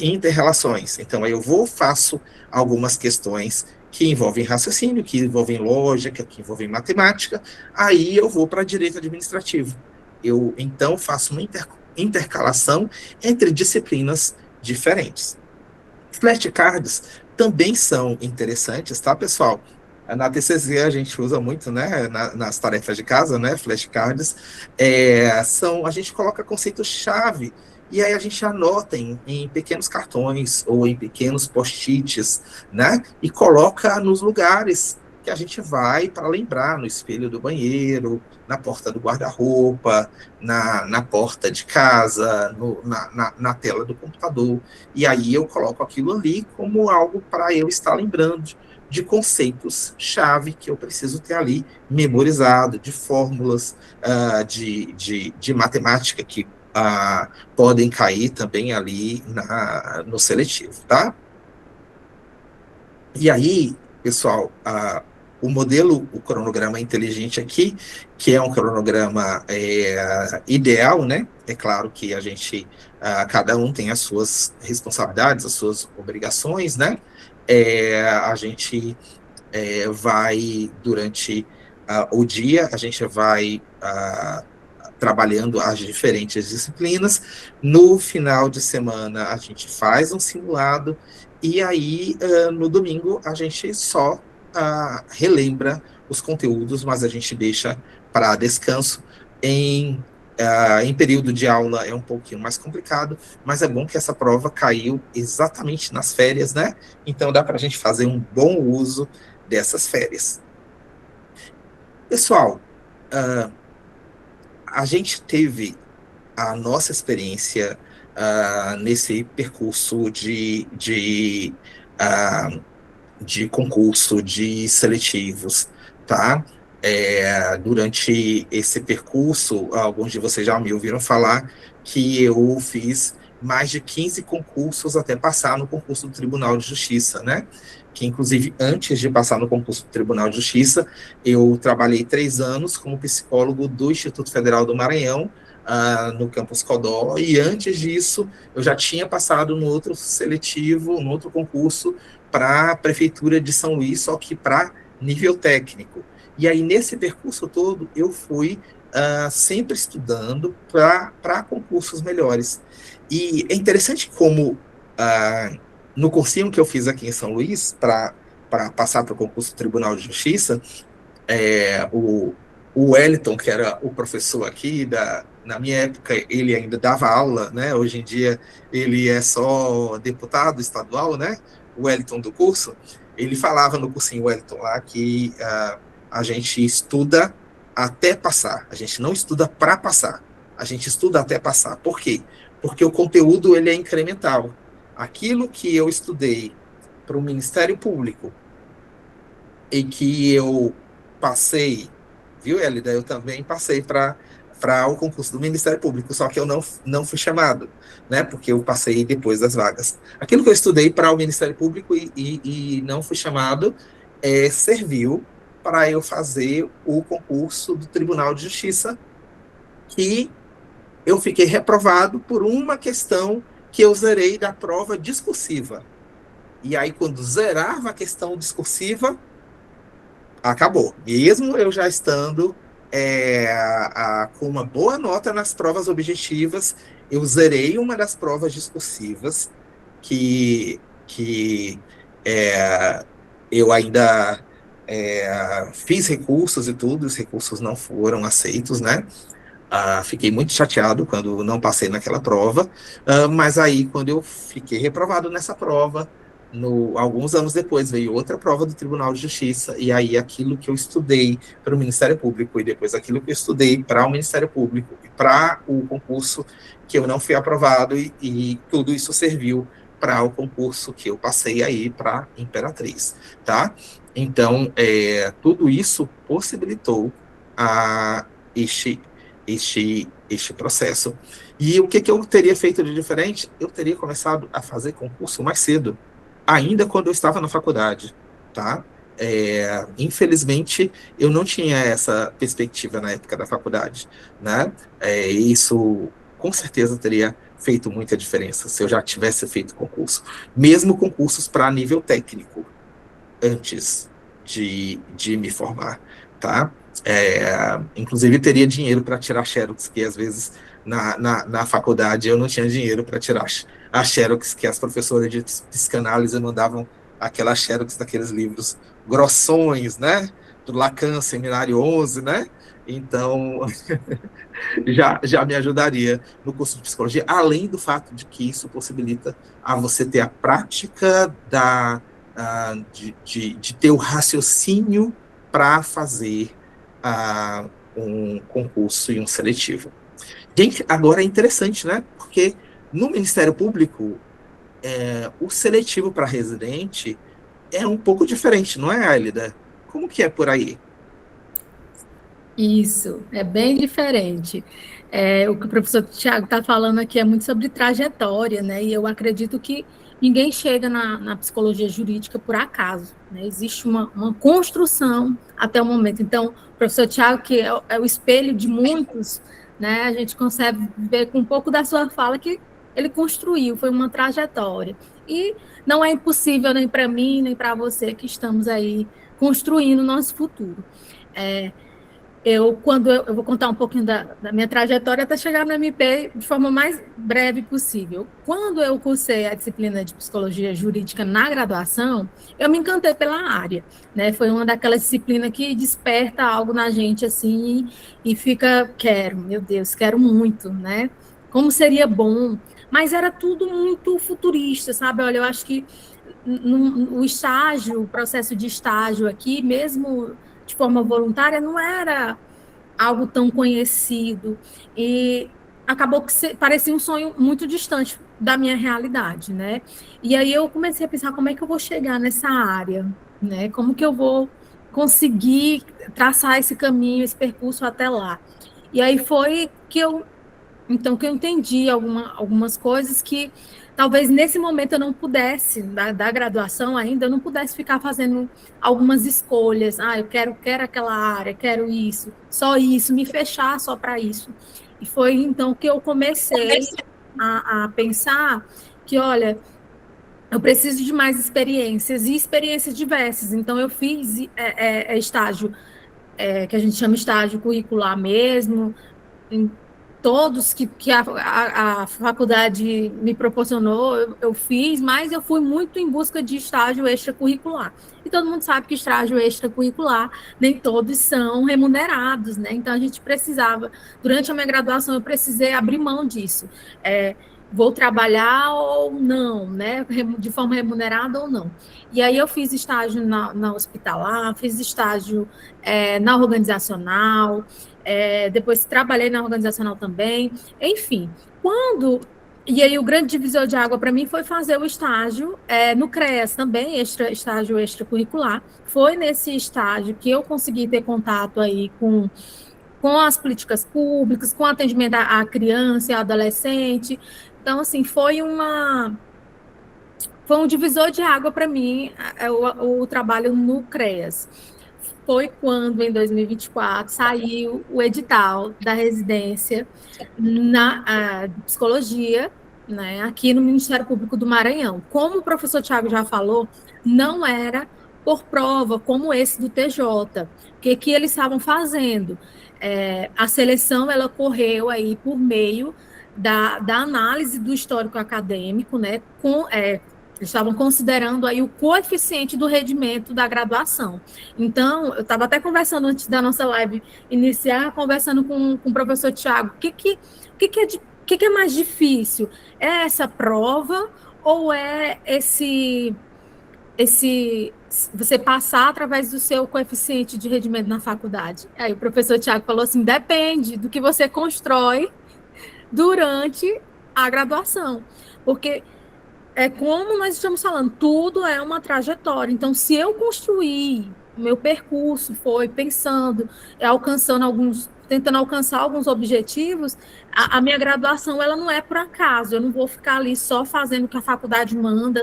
inter-relações. Então, aí eu vou, faço algumas questões que envolvem raciocínio, que envolvem lógica, que envolvem matemática, aí eu vou para direito administrativo. Eu, então, faço uma intercalação entre disciplinas diferentes. Flashcards também são interessantes, tá, pessoal? Na TCC a gente usa muito, né, nas tarefas de casa, né, flashcards. A gente coloca conceitos-chave e aí a gente anota em pequenos cartões ou em pequenos post-its, né, e coloca nos lugares que a gente vai para lembrar, no espelho do banheiro, na porta do guarda-roupa, na porta de casa, na tela do computador. E aí eu coloco aquilo ali como algo para eu estar lembrando de conceitos-chave que eu preciso ter ali memorizado, de fórmulas de matemática que podem cair também ali no seletivo, tá? E aí, pessoal, o modelo, o cronograma inteligente aqui, que é um cronograma ideal, né? É claro que a gente, cada um tem as suas responsabilidades, as suas obrigações, né? A gente vai, durante o dia, a gente vai trabalhando as diferentes disciplinas. No final de semana, a gente faz um simulado, e aí, no domingo, a gente só relembra os conteúdos, mas a gente deixa para descanso. Em período de aula é um pouquinho mais complicado, mas é bom que essa prova caiu exatamente nas férias, né? Então dá para a gente fazer um bom uso dessas férias. Pessoal, a gente teve a nossa experiência nesse percurso de concurso, de seletivos, tá? Durante esse percurso, alguns de vocês já me ouviram falar que eu fiz mais de 15 concursos até passar no concurso do Tribunal de Justiça, né? Que, inclusive, antes de passar no concurso do Tribunal de Justiça, eu trabalhei 3 anos como psicólogo do Instituto Federal do Maranhão, no campus Codó, e antes disso, eu já tinha passado no outro seletivo, no outro concurso, para a Prefeitura de São Luís, só que para nível técnico. E aí, nesse percurso todo, eu fui sempre estudando para concursos melhores. E é interessante como, no cursinho que eu fiz aqui em São Luís, para passar para o concurso do Tribunal de Justiça, o Wellington, que era o professor aqui, na minha época, ele ainda dava aula, né? Hoje em dia, ele é só deputado estadual, né? O Wellington do curso, ele falava no cursinho Wellington lá que a gente estuda até passar, a gente não estuda para passar, a gente estuda até passar. Por quê? Porque o conteúdo ele é incremental. Aquilo que eu estudei para o Ministério Público e que eu passei, viu, Elida? Eu também passei para o concurso do Ministério Público, só que eu não fui chamado, né? Porque eu passei depois das vagas. Aquilo que eu estudei para o Ministério Público e não fui chamado serviu para eu fazer o concurso do Tribunal de Justiça, que eu fiquei reprovado por uma questão que eu zerei da prova discursiva. E aí, quando zerava a questão discursiva, acabou. Mesmo eu já estando com uma boa nota nas provas objetivas, eu zerei uma das provas discursivas que eu ainda fiz recursos e tudo, os recursos não foram aceitos, né? Fiquei muito chateado quando não passei naquela prova, mas aí, quando eu fiquei reprovado nessa prova, alguns anos depois veio outra prova do Tribunal de Justiça, e aí aquilo que eu estudei para o Ministério Público, e depois aquilo que eu estudei para o Ministério Público, e para o concurso que eu não fui aprovado, e tudo isso serviu para o concurso que eu passei aí para Imperatriz, tá? Então, tudo isso possibilitou este este processo. E o que eu teria feito de diferente? Eu teria começado a fazer concurso mais cedo, ainda quando eu estava na faculdade, tá? Infelizmente, eu não tinha essa perspectiva na época da faculdade, né? Isso, com certeza, teria feito muita diferença se eu já tivesse feito concurso, mesmo concursos para nível técnico, antes de me formar, tá? Inclusive, teria dinheiro para tirar xerox, que às vezes na faculdade eu não tinha dinheiro para tirar a xerox, que as professoras de psicanálise mandavam aquela xerox daqueles livros grossões, né? Do Lacan, Seminário 11, né? Então, já me ajudaria no curso de psicologia, além do fato de que isso possibilita a você ter a prática de ter o raciocínio para fazer um concurso e um seletivo. Gente, agora é interessante, né? Porque no Ministério Público, o seletivo para residente é um pouco diferente, não é, Ailida? Como que é por aí? Isso, é bem diferente. O que o professor Tiago está falando aqui é muito sobre trajetória, né? E eu acredito que ninguém chega na psicologia jurídica por acaso, né? Existe uma construção até o momento. Então, o professor Tiago, que é o espelho de muitos, né? A gente consegue ver com um pouco da sua fala que ele construiu, foi uma trajetória. E não é impossível nem para mim, nem para você que estamos aí construindo o nosso futuro. Eu vou contar um pouquinho da minha trajetória até chegar no MP de forma mais breve possível. Quando eu cursei a disciplina de psicologia jurídica na graduação, eu me encantei pela área, né? Foi uma daquelas disciplinas que desperta algo na gente assim e fica, meu Deus, quero muito, né? Como seria bom, mas era tudo muito futurista, sabe? Olha, eu acho que o estágio, o processo de estágio aqui, mesmo de forma voluntária, não era algo tão conhecido, e acabou que parecia um sonho muito distante da minha realidade, né? E aí eu comecei a pensar como é que eu vou chegar nessa área, né? Como que eu vou conseguir traçar esse caminho, esse percurso até lá. E aí foi que eu entendi algumas coisas que talvez nesse momento eu não pudesse, da graduação ainda, eu não pudesse ficar fazendo algumas escolhas. Eu quero aquela área, quero isso, só isso, me fechar só para isso. E foi então que eu comecei a pensar que, olha, eu preciso de mais experiências, e experiências diversas. Então, eu fiz estágio, que a gente chama estágio curricular mesmo, em todos que a faculdade me proporcionou, eu fiz, mas eu fui muito em busca de estágio extracurricular. E todo mundo sabe que estágio extracurricular, nem todos são remunerados, né? Então, a gente precisava, durante a minha graduação, eu precisei abrir mão disso. Vou trabalhar ou não, né? De forma remunerada ou não. E aí eu fiz estágio na hospitalar, fiz estágio na organizacional, depois trabalhei na organizacional também, enfim. E aí o grande divisor de água para mim foi fazer o estágio no CREAS também, estágio extracurricular. Foi nesse estágio que eu consegui ter contato aí com as políticas públicas, com atendimento à criança e ao adolescente. Então, assim, foi um divisor de água para mim o trabalho no CREAS. Foi quando, em 2024, saiu o edital da residência na psicologia, né, aqui no Ministério Público do Maranhão. Como o professor Tiago já falou, não era por prova como esse do TJ. O que eles estavam fazendo? A seleção ela ocorreu aí por meio da análise do histórico acadêmico, né, eles estavam considerando aí o coeficiente do rendimento da graduação. Então, eu estava até conversando antes da nossa live iniciar, conversando com o professor Tiago, o que é mais difícil? É essa prova ou é você passar através do seu coeficiente de rendimento na faculdade? Aí o professor Tiago falou assim, depende do que você constrói durante a graduação, porque como nós estamos falando, tudo é uma trajetória. Então, se eu construir o meu percurso, foi pensando, alcançando tentando alcançar alguns objetivos, a minha graduação ela não é por acaso, eu não vou ficar ali só fazendo o que a faculdade manda,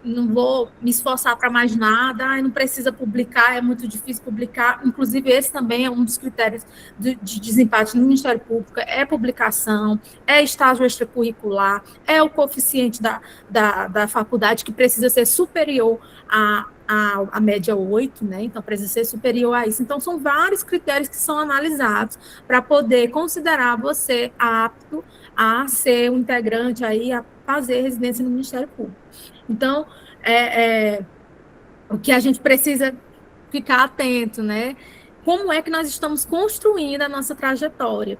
não vou me esforçar para mais nada, não precisa publicar, é muito difícil publicar. Inclusive, esse também é um dos critérios de desempate no Ministério Público, é publicação, é estágio extracurricular, é o coeficiente da faculdade, que precisa ser superior a média 8, né? Então, precisa ser superior a isso. Então, são vários critérios que são analisados para poder considerar você apto a ser um integrante aí, a fazer residência no Ministério Público. Então, o que a gente precisa ficar atento, né? Como é que nós estamos construindo a nossa trajetória?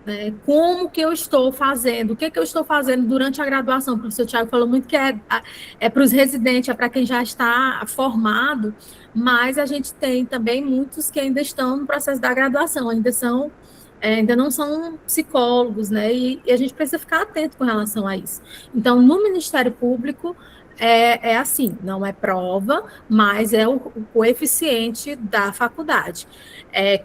Né? Como que eu estou fazendo? O que eu estou fazendo durante a graduação? O professor Tiago falou muito que é para os residentes, é para quem já está formado, mas a gente tem também muitos que ainda estão no processo da graduação, ainda não são psicólogos, né? E a gente precisa ficar atento com relação a isso. Então, no Ministério Público, é assim, não é prova, mas é o coeficiente da faculdade.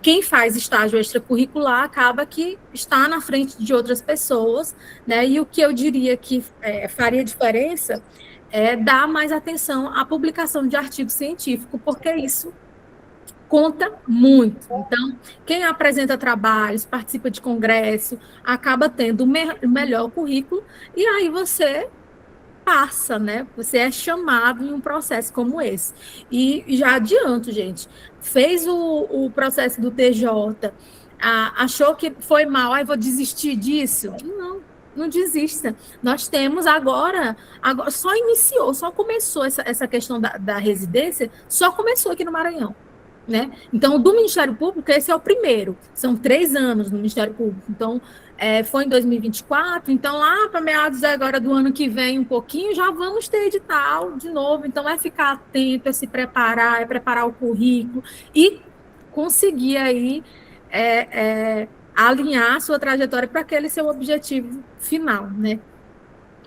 Quem faz estágio extracurricular acaba que está na frente de outras pessoas, né? E o que eu diria que faria diferença é dar mais atenção à publicação de artigo científico, porque isso conta muito. Então, quem apresenta trabalhos, participa de congresso, acaba tendo o melhor currículo, e aí você passa, né? Você é chamado em um processo como esse. E já adianto, gente, fez o processo do TJ, achou que foi mal, aí vou desistir disso? Não desista. Nós temos agora só iniciou, só começou essa questão da residência, só começou aqui no Maranhão. Né? Então, do Ministério Público, esse é o primeiro. São 3 anos no Ministério Público. Então, foi em 2024. Então, lá para meados agora do ano que vem, um pouquinho, já vamos ter edital de novo. Então, é ficar atento, é se preparar, é preparar o currículo e conseguir aí alinhar a sua trajetória para aquele seu objetivo final, né?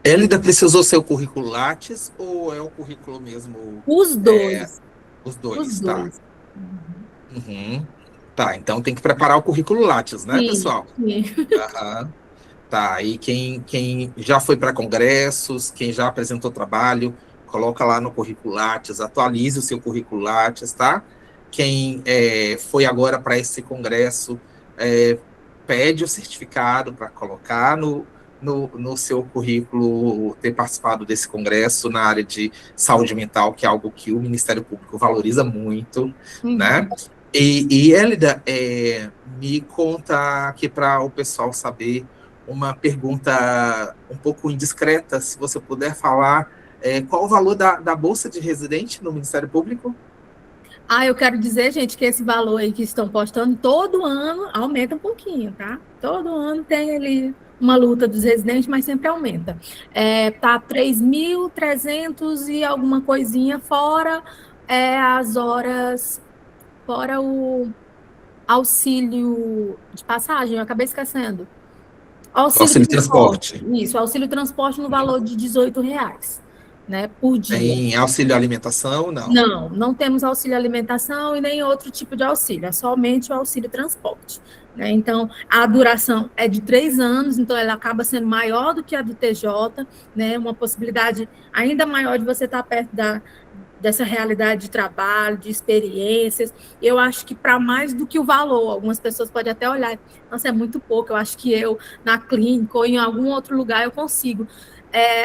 Elida precisou ser o currículo Lattes ou é o currículo mesmo? Os dois. Os dois, tá. Uhum. Tá, então tem que preparar o currículo Lattes, né, pessoal? Sim. Uhum. Tá, e quem já foi para congressos, quem já apresentou trabalho, coloca lá no currículo Lattes, atualize o seu currículo Lattes, tá? Quem foi agora para esse congresso, pede o certificado para colocar no seu currículo, ter participado desse congresso na área de saúde mental, que é algo que o Ministério Público valoriza muito, né? E Elida, me conta aqui para o pessoal saber uma pergunta um pouco indiscreta, se você puder falar, qual o valor da bolsa de residente no Ministério Público? Eu quero dizer, gente, que esse valor aí que estão postando, todo ano aumenta um pouquinho, tá? Todo ano tem ali uma luta dos residentes, mas sempre aumenta. Tá 3.300 e alguma coisinha, fora as horas, fora o auxílio de passagem, eu acabei esquecendo. Auxílio transporte. Isso, auxílio transporte no valor de R$18, né, por dia. Tem auxílio alimentação? Não. Não temos auxílio alimentação e nem outro tipo de auxílio, é somente o auxílio transporte. Né? Então, a duração é de 3 anos, então ela acaba sendo maior do que a do TJ, né? Uma possibilidade ainda maior de você estar perto dessa realidade de trabalho, de experiências. Eu acho que para mais do que o valor, algumas pessoas podem até olhar, nossa, é muito pouco, eu acho que eu, na clínica ou em algum outro lugar, eu consigo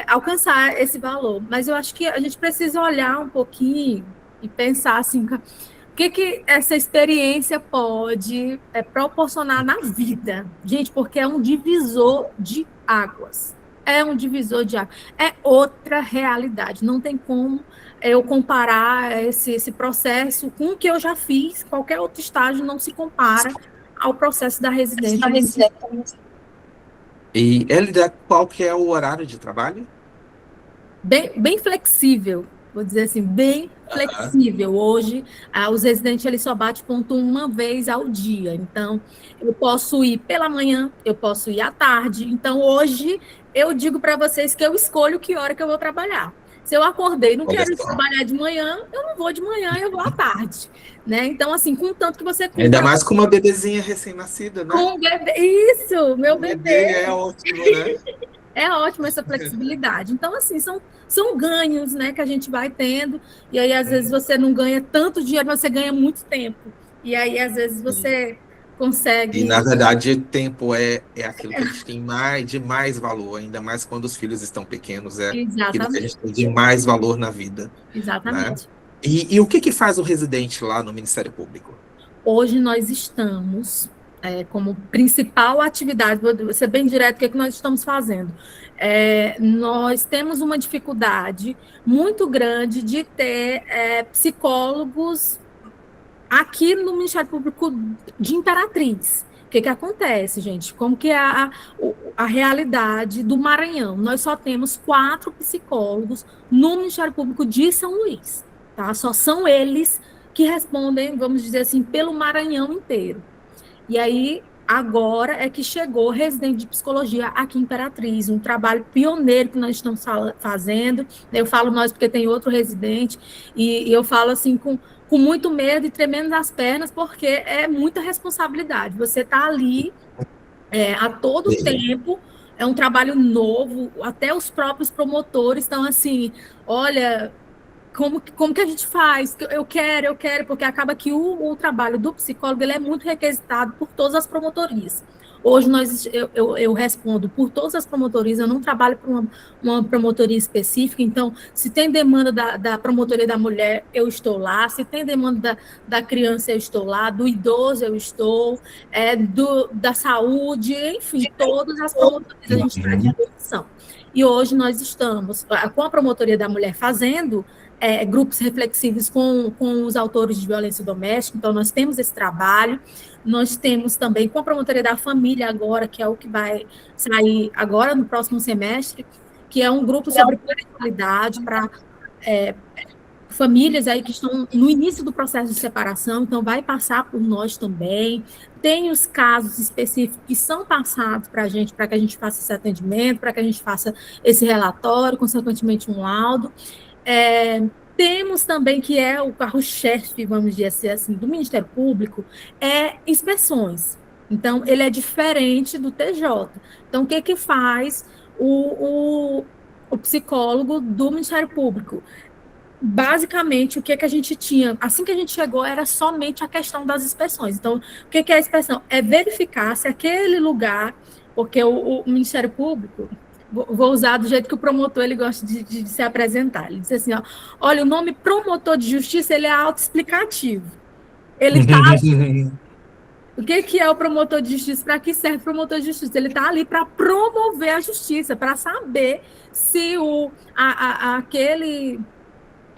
alcançar esse valor. Mas eu acho que a gente precisa olhar um pouquinho e pensar assim, o que essa experiência pode proporcionar na vida. Gente, porque é um divisor de águas. É um divisor de águas. É outra realidade. Não tem como eu comparar esse processo com o que eu já fiz. Qualquer outro estágio não se compara ao processo da residência. E, Elida, qual que é o horário de trabalho? Bem flexível, vou dizer assim, bem flexível. Hoje, os residentes eles só batem ponto uma vez ao dia. Então, eu posso ir pela manhã, eu posso ir à tarde. Então, hoje, eu digo para vocês que eu escolho que hora que eu vou trabalhar. Se eu acordei e não Olha quero só. trabalhar de manhã, eu não vou de manhã, eu vou à tarde, né? Então, assim, contanto que você cumpra... Ainda mais com uma bebezinha recém-nascida, né? Com o bebê, isso, meu O bebê bebê, é ótimo, né? é ótimo essa flexibilidade. Então, assim, são ganhos, né, que a gente vai tendo, e aí, às vezes, você não ganha tanto dinheiro, mas você ganha muito tempo. E aí, às vezes, você E, na consegue... verdade, tempo é aquilo que a gente tem de mais valor, ainda mais quando os filhos estão pequenos, é aquilo que a gente Exatamente, tem de mais valor na vida, né? exatamente. E o que faz o residente lá no Ministério Público? Hoje nós estamos, como principal atividade, vou ser bem direto, o que é que nós estamos fazendo? Nós temos uma dificuldade muito grande de ter psicólogos aqui no Ministério Público de Imperatriz. O que acontece, gente? Como que é a realidade do Maranhão? Nós só temos 4 psicólogos no Ministério Público de São Luís, tá? Só são eles que respondem, vamos dizer assim, pelo Maranhão inteiro. E aí, agora é que chegou o residente de psicologia aqui em Imperatriz, um trabalho pioneiro que nós estamos fazendo. Eu falo nós porque tem outro residente, e eu falo assim com muito medo e tremendo nas pernas, porque é muita responsabilidade. Você está ali a todo tempo, é um trabalho novo, até os próprios promotores estão assim, olha, como que a gente faz? Eu quero, porque acaba que o trabalho do psicólogo ele é muito requisitado por todas as promotorias. Hoje eu respondo por todas as promotorias, eu não trabalho por uma promotoria específica, então, se tem demanda da promotoria da mulher, eu estou lá, se tem demanda da criança, eu estou lá, do idoso, eu estou, da saúde, enfim, todas as promotorias a gente está à disposição. E hoje nós estamos com a promotoria da mulher fazendo grupos reflexivos com os autores de violência doméstica, então nós temos esse trabalho, nós temos também com a promotoria da família agora, que é o que vai sair agora no próximo semestre, que é um grupo sobre parentalidade para famílias aí que estão no início do processo de separação, então vai passar por nós também. Tem os casos específicos que são passados para que a gente faça esse atendimento, para que a gente faça esse relatório, consequentemente um laudo. Temos também, que é o carro-chefe, vamos dizer assim, do Ministério Público, inspeções. Então, ele é diferente do TJ. Então, o que faz o psicólogo do Ministério Público? Basicamente, o que a gente tinha, assim que a gente chegou, era somente a questão das inspeções. Então, o que é a inspeção? É verificar se aquele lugar, porque o Ministério Público, vou usar do jeito que o promotor ele gosta de se apresentar. Ele diz assim, ó, olha, o nome promotor de justiça ele é autoexplicativo. Ele está... O que é o promotor de justiça? Para que serve o promotor de justiça? Ele está ali para promover a justiça, para saber se aquele...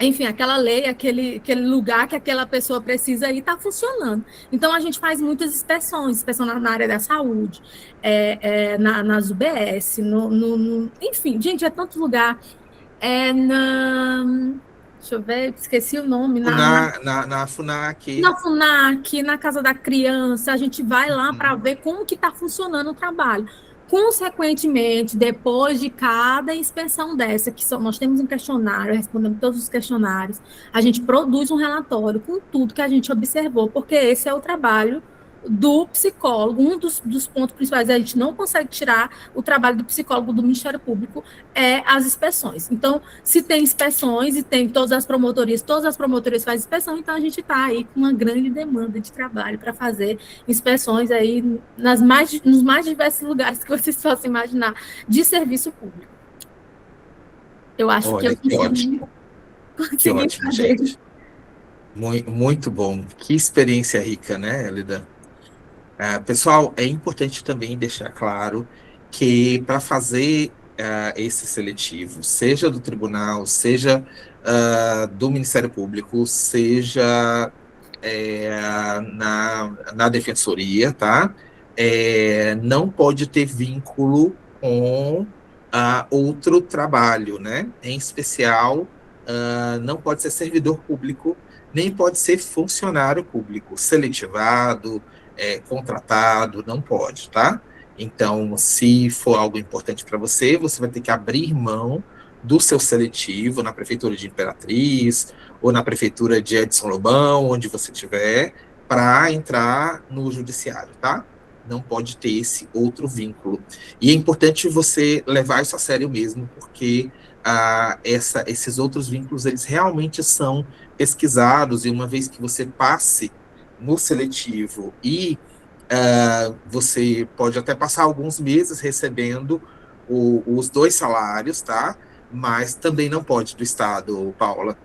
Enfim, aquela lei, aquele lugar que aquela pessoa precisa ir está funcionando. Então, a gente faz muitas inspeção na área da saúde, nas UBS, enfim, gente, é tanto lugar. Deixa eu ver, esqueci o nome. Na FUNAC. Na FUNAC, na Casa da Criança, a gente vai lá para ver como que está funcionando o trabalho. Consequentemente, depois de cada inspeção dessa, nós temos um questionário, respondemos todos os questionários, a gente produz um relatório com tudo que a gente observou, porque esse é o trabalho do psicólogo. Um dos pontos principais, a gente não consegue tirar o trabalho do psicólogo do Ministério Público, as inspeções. Então, se tem inspeções e tem todas as promotorias fazem inspeção, então a gente está aí com uma grande demanda de trabalho para fazer inspeções aí nos mais diversos lugares que vocês possam imaginar de serviço público. Eu acho que eu consegui que ótimo, fazer. gente. Muito bom. Que experiência rica, né, Elida? Pessoal, é importante também deixar claro que para fazer esse seletivo, seja do tribunal, seja do Ministério Público, seja na defensoria, tá? Não pode ter vínculo com outro trabalho, né? Em especial, não pode ser servidor público, nem pode ser funcionário público, seletivado, contratado, não pode, tá? Então, se for algo importante para você, você vai ter que abrir mão do seu seletivo na Prefeitura de Imperatriz ou na Prefeitura de Edson Lobão, onde você estiver, para entrar no judiciário, tá? Não pode ter esse outro vínculo. E é importante você levar isso a sério mesmo, porque esses outros vínculos, eles realmente são pesquisados, e uma vez que você passe no seletivo e você pode até passar alguns meses recebendo os 2 salários, tá? Mas também não pode do Estado, Paula.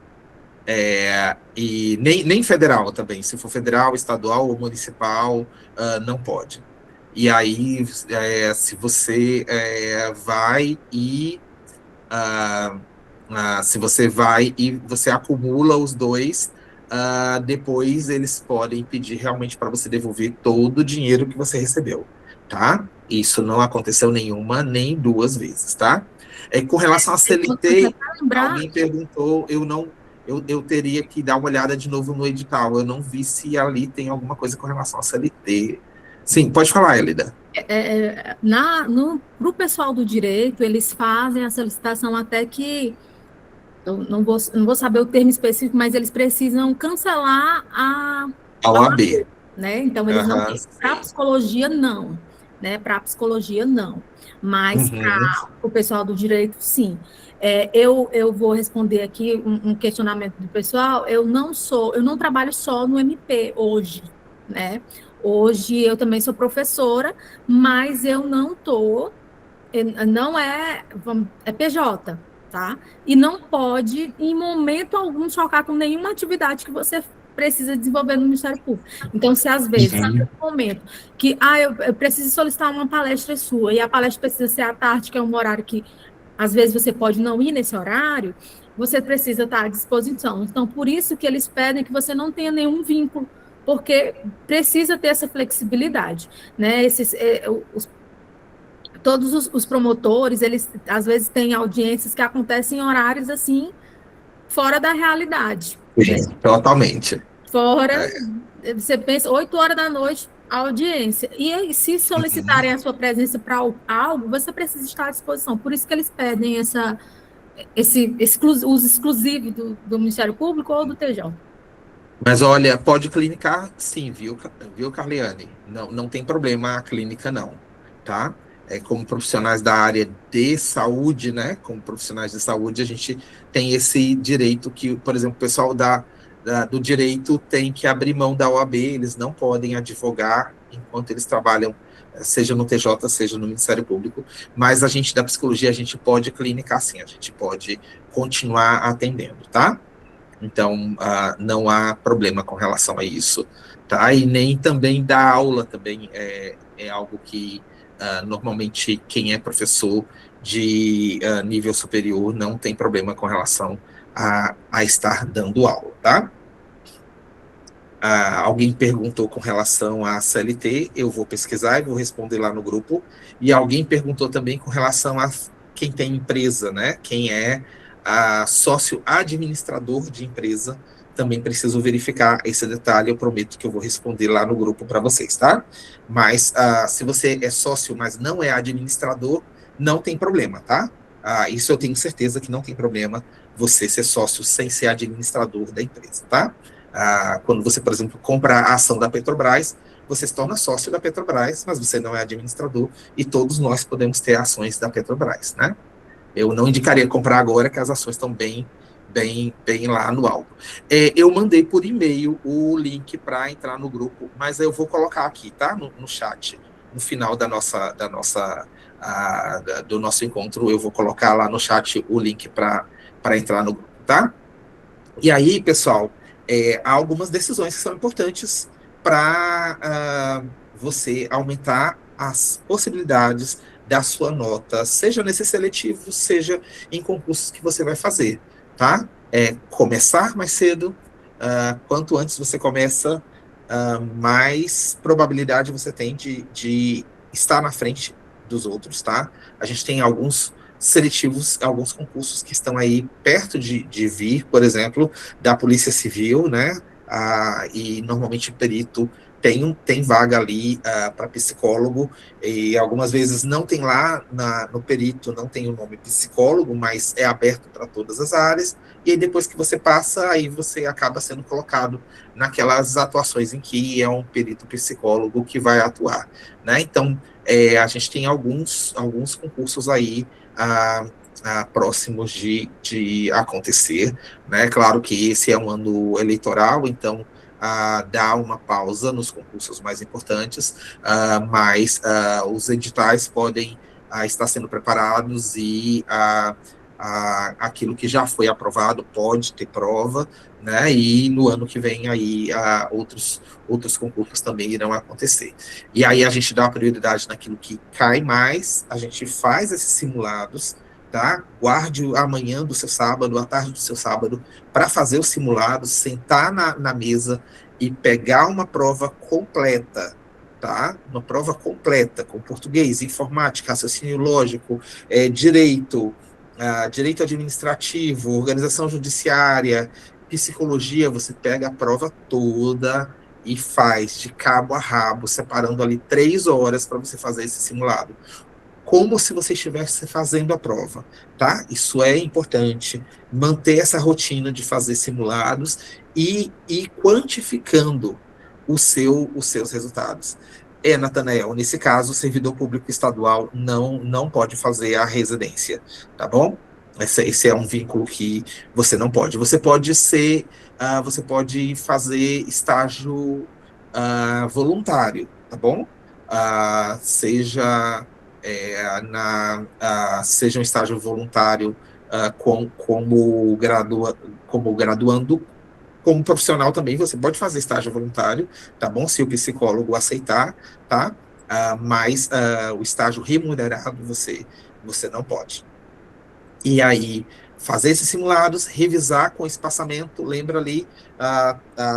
E nem federal também. Se for federal, estadual ou municipal, não pode. E aí, se você vai e se você vai e você acumula os 2, depois eles podem pedir realmente para você devolver todo o dinheiro que você recebeu, tá? Isso não aconteceu nenhuma nem 2 vezes, tá? Com relação a CLT, alguém perguntou, eu teria que dar uma olhada de novo no edital, eu não vi se ali tem alguma coisa com relação a CLT. Sim, pode falar, Elida. Para o pessoal do direito, eles fazem a solicitação até que, eu não vou saber o termo específico, mas eles precisam cancelar a OAB. Né? Então, eles não têm. Para a psicologia, não. Né? Para a psicologia, não. Mas para o pessoal do direito, sim. Eu vou responder aqui um questionamento do pessoal. Eu não trabalho só no MP hoje, né? Hoje eu também sou professora, mas eu não é PJ, tá? E não pode, em momento algum, chocar com nenhuma atividade que você precisa desenvolver no Ministério Público. Então, se às vezes, no momento que eu preciso solicitar uma palestra sua, e a palestra precisa ser à tarde, que é um horário que, às vezes, você pode não ir nesse horário, você precisa estar à disposição. Então, por isso que eles pedem que você não tenha nenhum vínculo, porque precisa ter essa flexibilidade, né? Todos os promotores, eles, às vezes, têm audiências que acontecem em horários, assim, fora da realidade. Sim, totalmente. Fora, você pensa, 8 horas da noite, a audiência. E se solicitarem a sua presença para algo, você precisa estar à disposição. Por isso que eles pedem uso exclusivo do Ministério Público ou do TJ. Mas olha, pode clinicar sim, viu, Carliane? Não tem problema a clínica, não, tá? Como profissionais da área de saúde, né? Como profissionais de saúde, a gente tem esse direito que, por exemplo, o pessoal do direito tem que abrir mão da OAB, eles não podem advogar enquanto eles trabalham, seja no TJ, seja no Ministério Público, mas a gente da psicologia, a gente pode clinicar sim, a gente pode continuar atendendo, tá? Então, não há problema com relação a isso, tá? E nem também dar aula também é algo que, normalmente, quem é professor de nível superior não tem problema com relação a estar dando aula, tá? Alguém perguntou com relação à CLT, eu vou pesquisar e vou responder lá no grupo, e alguém perguntou também com relação a quem tem empresa, né? Quem é sócio administrador de empresa, também preciso verificar esse detalhe, eu prometo que eu vou responder lá no grupo para vocês, tá? Mas se você é sócio, mas não é administrador, não tem problema, tá? Isso eu tenho certeza que não tem problema você ser sócio sem ser administrador da empresa, tá? Quando você, por exemplo, compra a ação da Petrobras, você se torna sócio da Petrobras, mas você não é administrador, e todos nós podemos ter ações da Petrobras, né? Eu não indicaria comprar agora, que as ações estão bem lá no alto. Eu mandei por e-mail o link para entrar no grupo, mas eu vou colocar aqui, tá? No chat, no final do nosso encontro, eu vou colocar lá no chat o link para entrar no grupo, tá? E aí, pessoal, há algumas decisões que são importantes para você aumentar as possibilidades da sua nota, seja nesse seletivo, seja em concursos que você vai fazer, tá? Começar mais cedo, quanto antes você começa, mais probabilidade você tem de estar na frente dos outros, tá? A gente tem alguns seletivos, alguns concursos que estão aí perto de vir, por exemplo, da Polícia Civil, né? E normalmente o perito tem vaga ali para psicólogo, e algumas vezes não tem lá no perito, não tem o nome psicólogo, mas é aberto para todas as áreas, e aí depois que você passa, aí você acaba sendo colocado naquelas atuações em que é um perito psicólogo que vai atuar, né? Então, a gente tem alguns concursos aí próximos de acontecer, né? Claro que esse é um ano eleitoral, então dá uma pausa nos concursos mais importantes, mas os editais podem estar sendo preparados e aquilo que já foi aprovado pode ter prova, né? E no ano que vem aí outros concursos também irão acontecer. E aí a gente dá prioridade naquilo que cai mais, a gente faz esses simulados, tá? Guarde amanhã do seu sábado, a tarde do seu sábado, para fazer os simulados, sentar na mesa e pegar uma prova completa, tá? Uma prova completa, com português, informática, raciocínio lógico, direito, direito administrativo, organização judiciária, psicologia, você pega a prova toda e faz de cabo a rabo, separando ali 3 horas para você fazer esse simulado, como se você estivesse fazendo a prova, tá? Isso é importante, manter essa rotina de fazer simulados e ir quantificando os seus resultados. Natanael, nesse caso, o servidor público estadual não pode fazer a residência, tá bom? Esse é um vínculo que você não pode. Você pode você pode fazer estágio voluntário, tá bom? Seja seja um estágio voluntário como graduando, como profissional também, você pode fazer estágio voluntário, tá bom? Se o psicólogo aceitar, tá? Mas o estágio remunerado você não pode. E aí, fazer esses simulados, revisar com espaçamento, lembra ali,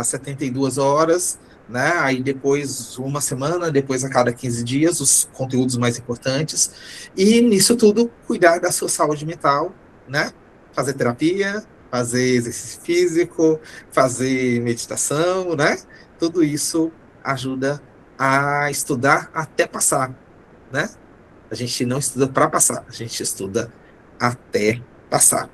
72 horas, né? Aí depois uma semana, depois a cada 15 dias, os conteúdos mais importantes. E nisso tudo, cuidar da sua saúde mental, né? Fazer terapia, fazer exercício físico, fazer meditação, né? Tudo isso ajuda a estudar até passar, né? A gente não estuda para passar, a gente estuda até passar.